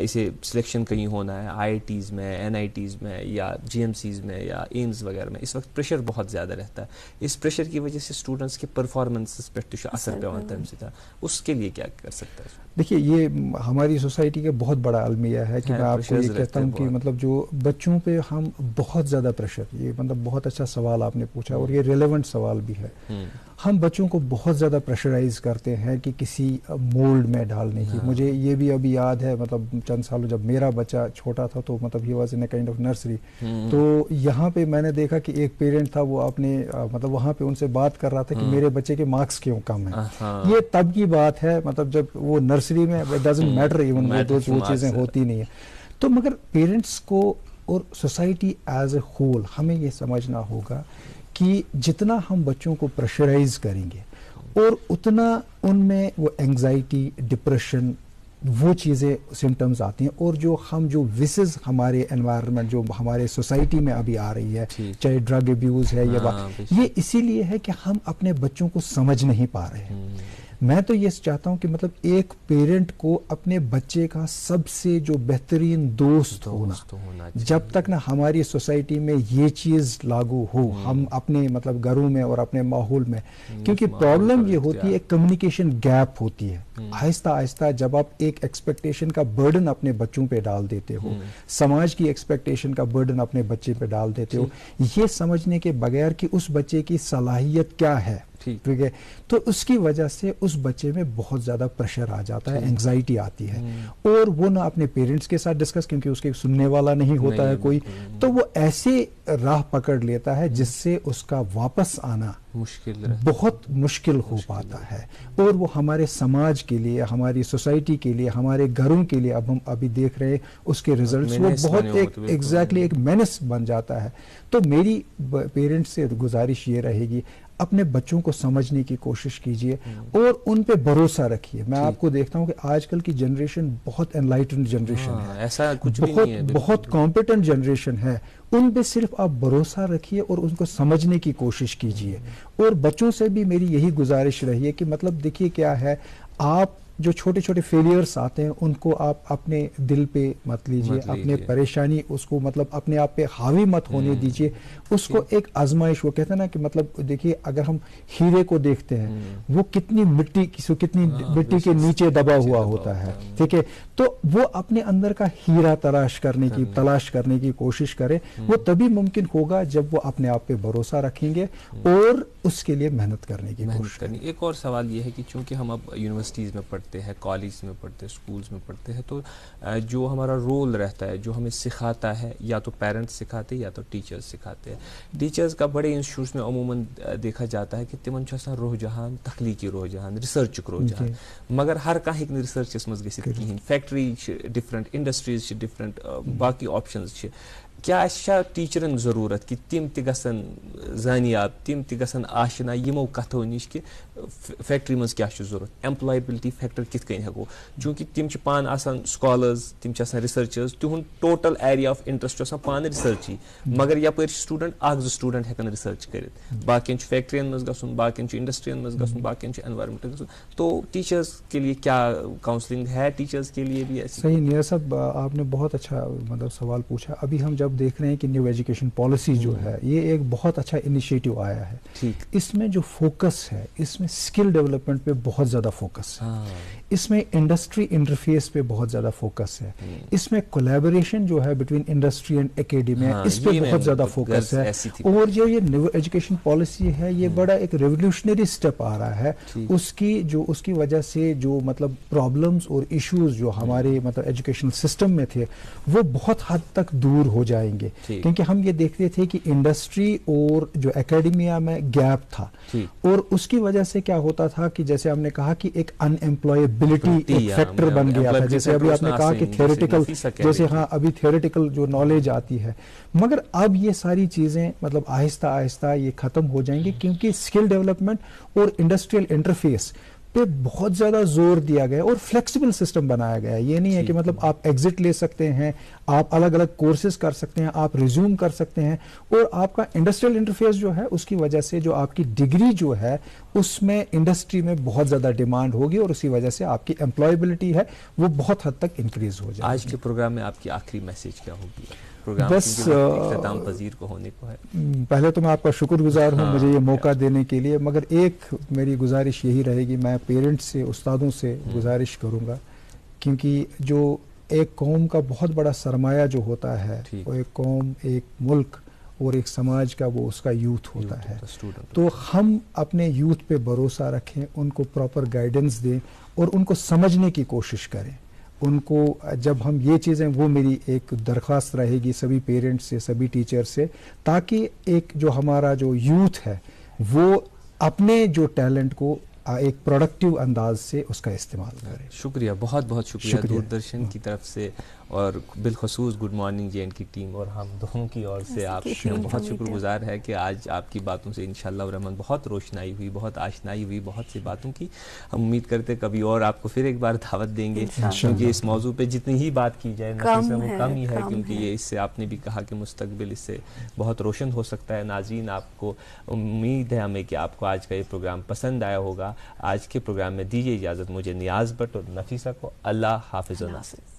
Speaker 3: इसे सिलेक्शन कहीं होना है IITs में, NITs में, या GMCs में, या एम्स वगैरह में, इस वक्त प्रेशर बहुत ज़्यादा रहता है। इस प्रेशर की वजह से स्टूडेंट्स के परफॉर्मेंस पे असर पे, उसके लिए क्या कर सकता है?
Speaker 6: देखिए, ये हमारी सोसाइटी का बहुत बड़ा अलमिया है कि मैं आपको ये कहता हूँ कि मतलब जो बच्चों पे हम बहुत ज़्यादा प्रेशर, ये मतलब बहुत अच्छा सवाल आपने पूछा और ये रिलेवेंट सवाल भी है। हम बच्चों को बहुत ज़्यादा प्रेशराइज करते हैं कि किसी मोल्ड में डालने की। मुझे ये भी अभी याद है, मतलब चंद सालों जब मेरा बच्चा छोटा था, तो मतलब he was in a kind of nursery, तो यहाँ पे मैंने देखा कि एक पेरेंट था, वो अपने मतलब वहाँ पे उनसे बात कर रहा था कि मेरे बच्चे के मार्क्स क्यों कम है। ये तब की बात है, मतलब जब वो नर्सरी में, इट डजंट मैटर इवन, वो चीज़ें होती नहीं है। तो मगर पेरेंट्स को और सोसाइटी एज ए होल हमें ये समझना होगा कि जितना हम बच्चों को प्रेशराइज करेंगे और उतना उनमें वो एंग्जाइटी, डिप्रेशन, वो चीज़ें सिम्टम्स आती हैं। और जो विसेस हमारे एनवायरनमेंट, जो हमारे सोसाइटी में अभी आ रही है, चाहे ड्रग अब्यूज़ है या ये इसीलिए है कि हम अपने बच्चों को समझ नहीं पा रहे हैं। मैं तो ये चाहता हूँ कि मतलब एक पेरेंट को अपने बच्चे का सबसे जो बेहतरीन दोस्त होना, जब तक ना हमारी सोसाइटी में ये चीज़ लागू हो, हम अपने मतलब घरों में और अपने माहौल में, क्योंकि प्रॉब्लम ये होती है, एक कम्युनिकेशन गैप होती है। आहिस्ता आहिस्ता जब आप एक एक्सपेक्टेशन का बर्डन अपने बच्चों पे डाल देते हो, समाज की एक्सपेक्टेशन का बर्डन अपने बच्चे पे डाल देते हो, ये समझने के बगैर कि उस बच्चे की सलाहियत क्या है, ठीक है, तो उसकी वजह से उस बच्चे में बहुत ज्यादा प्रेशर आ जाता है, एंग्जाइटी आती है, और वो ना अपने पेरेंट्स के साथ डिस्कस, क्योंकि उसके सुनने वाला नहीं होता है कोई, तो वो ऐसे राह पकड़ लेता है जिससे उसका वापस आना बहुत मुश्किल हो पाता है। और वो हमारे समाज के लिए, हमारी सोसाइटी के लिए, हमारे घरों के लिए, अब हम अभी देख रहे हैं उसके रिजल्ट्स, वो बहुत एक एग्जैक्टली एक मेनेस बन जाता है। तो मेरी पेरेंट्स से गुजारिश ये रहेगी, अपने बच्चों को समझने की कोशिश कीजिए और उन पे भरोसा रखिए। मैं आपको देखता हूँ कि आजकल की जनरेशन बहुत एनलाइटेंड जनरेशन है,
Speaker 3: ऐसा कुछ भी नहीं है,
Speaker 6: बहुत कॉम्पिटेंट जनरेशन है। उन पे सिर्फ आप भरोसा रखिए और उनको समझने की कोशिश कीजिए। और बच्चों से भी मेरी यही गुजारिश रही है कि मतलब देखिए क्या है, आप जो छोटे छोटे फेलियर्स आते हैं उनको आप अपने दिल पे मत लीजिए, अपने परेशानी उसको मतलब अपने आप पे हावी मत होने दीजिए, उसको एक आजमाइश, वो कहते हैं ना कि मतलब देखिए अगर हम हीरे को देखते हैं, वो कितनी मिट्टी के नीचे दबा हुआ होता है, ठीक है, तो वो अपने अंदर का हीरा तलाश करने की कोशिश करे। वो तभी मुमकिन होगा जब वो अपने आप पे भरोसा रखेंगे और उसके लिए मेहनत करने की कोशिश करेंगे।
Speaker 3: एक और सवाल ये है कि चूंकि हम अब यूनिवर्सिटीज़ में पढ़ते हैं, कॉलेज में पढ़ते हैं, स्कूल्स में पढ़ते हैं, तो जो हमारा रोल रहता है, जो हमें सिखाता है, या तो पेरेंट्स सिखाते हैं या तो टीचर्स सिखाते हैं। टीचर्स का बड़े इंस्टीट्यूट्स में अमूमन देखा जाता है कि तिमन रुझान तख्लीकी रुझान, रिसर्च रुझान, मगर हर कहीं रिसर्च मज गि फैक्ट्री डिफरेंट, इंडस्ट्रीज डिफरेंट, बाकी ऑप्शंस क्या टीचरन जरूरत कि तिम ति गसन जानियाब तिम ति गसन आशना यमो कथो निश कि फैक्ट्री मज क्या जरूरत एम्प्लॉयबिलिटी फैक्टर कित कन हेको चूंकि तिम पान आसान स्कॉलर्स तिम रिसर्चर्स तिहुन टोटल एरिया ऑफ इंटरेस्ट पान रिसर्ची मगर यपर स्टूडेंट अख स्टूडेंट हेकन रिसर्च करित बाकियन फैक्ट्रियन मज गसन बाकियन इंडस्ट्रियन मज गसन बाकियन एनवायरमेंट गसन तो टीचर्स के लिए क्या काउंसलिंग है टीचर्स के लिए भी ऐसी?
Speaker 6: सही नियर साहब आपने बहुत अच्छा मतलब सवाल पूछा। अभी हम जब देख रहे हैं कि न्यू एजुकेशन पॉलिसी जो है ये एक बहुत अच्छा इनिशिएटिव आया है। इसमें जो फोकस है इसमें स्किल डेवलपमेंट पे बहुत ज़्यादा फोकस है, इसमें इंडस्ट्री इंटरफेस पे बहुत ज़्यादा फोकस है, इसमें कोलैबोरेशन जो है बिटवीन इंडस्ट्री एंड एकेडमिया इस पे बहुत ज़्यादा फोकस है। और जो ये न्यू एजुकेशन पॉलिसी है ये बड़ा एक रेवोल्यूशनरी स्टेप आ रहा है। उसकी वजह से जो मतलब प्रॉब्लम्स और इश्यूज जो हमारे मतलब एजुकेशनल सिस्टम में थे वो बहुत हद तक दूर हो जाएंगे, क्योंकि हम ये देखते थे कि इंडस्ट्री और जो एकेडमिया में गैप था और उसकी वजह से क्या होता था कि जैसे हमने कहा कि एक अनएम्प्लॉयबिलिटी एक फैक्टर बन गया था। जैसे अभी आपने कहा कि थियोरेटिकल जैसे हाँ अभी थियोरेटिकल जो नॉलेज आती है, मगर अब ये सारी चीजें मतलब आहिस्ता आहिस्ता ये खत्म हो जाएंगी, क्योंकि स्किल डेवलपमेंट और इंडस्ट्रियल इंटरफेस पे बहुत ज़्यादा जोर दिया गया और फ्लेक्सिबल सिस्टम बनाया गया है। ये नहीं है कि मतलब आप एग्जिट ले सकते हैं, आप अलग अलग कोर्सेज कर सकते हैं, आप रिज्यूम कर सकते हैं, और आपका इंडस्ट्रियल इंटरफेस जो है उसकी वजह से जो आपकी डिग्री जो है उसमें इंडस्ट्री में बहुत ज़्यादा डिमांड होगी और उसी वजह से आपकी एम्प्लॉयबिलिटी है वो बहुत हद तक इंक्रीज हो जाएगी।
Speaker 3: आज के प्रोग्राम में आपकी आखिरी मैसेज क्या होगी?
Speaker 6: बस
Speaker 3: पजीर को होने को है।
Speaker 6: पहले तो मैं आपका शुक्रगुजार हूँ मुझे ये मौका देने के लिए, मगर एक मेरी गुजारिश यही रहेगी, मैं पेरेंट्स से उस्तादों से गुजारिश करूँगा, क्योंकि जो एक कौम का बहुत बड़ा सरमाया जो होता है वो एक कौम एक मुल्क और एक समाज का वो उसका यूथ होता है। तो हम अपने यूथ पे भरोसा रखें, उनको प्रॉपर गाइडेंस दें और उनको समझने की कोशिश करें। उनको जब हम ये चीज़ें, वो मेरी एक दरख्वास्त रहेगी सभी पेरेंट्स से सभी टीचर से, ताकि एक जो हमारा जो यूथ है वो अपने जो टैलेंट को एक प्रोडक्टिव अंदाज से उसका इस्तेमाल करें।
Speaker 3: शुक्रिया, बहुत बहुत शुक्रिया दूरदर्शन की तरफ से और बिलखसूस गुड मॉर्निंग जे&K की टीम और हम दोनों की ओर से आप बहुत शुक्रगुजार है कि आज आपकी बातों से इंशाअल्लाह रहमान बहुत रोशनाई हुई, बहुत आशनाई हुई बहुत सी बातों की। हम उम्मीद करते कभी और आपको फिर एक बार दावत देंगे, क्योंकि इस मौजू पे जितनी ही बात की जाए वो कम ही है, क्योंकि ये इससे आपने भी कहा कि मुस्तकबिल इससे बहुत रोशन हो सकता है। नाज़रीन, आपको उम्मीद है हमें कि आपको आज का ये प्रोग्राम पसंद आया होगा। आज के प्रोग्राम में दीजिए इजाज़त मुझे, नियाज़ भट्ट और नफीसा को। अल्लाह हाफिज़ व नासिर।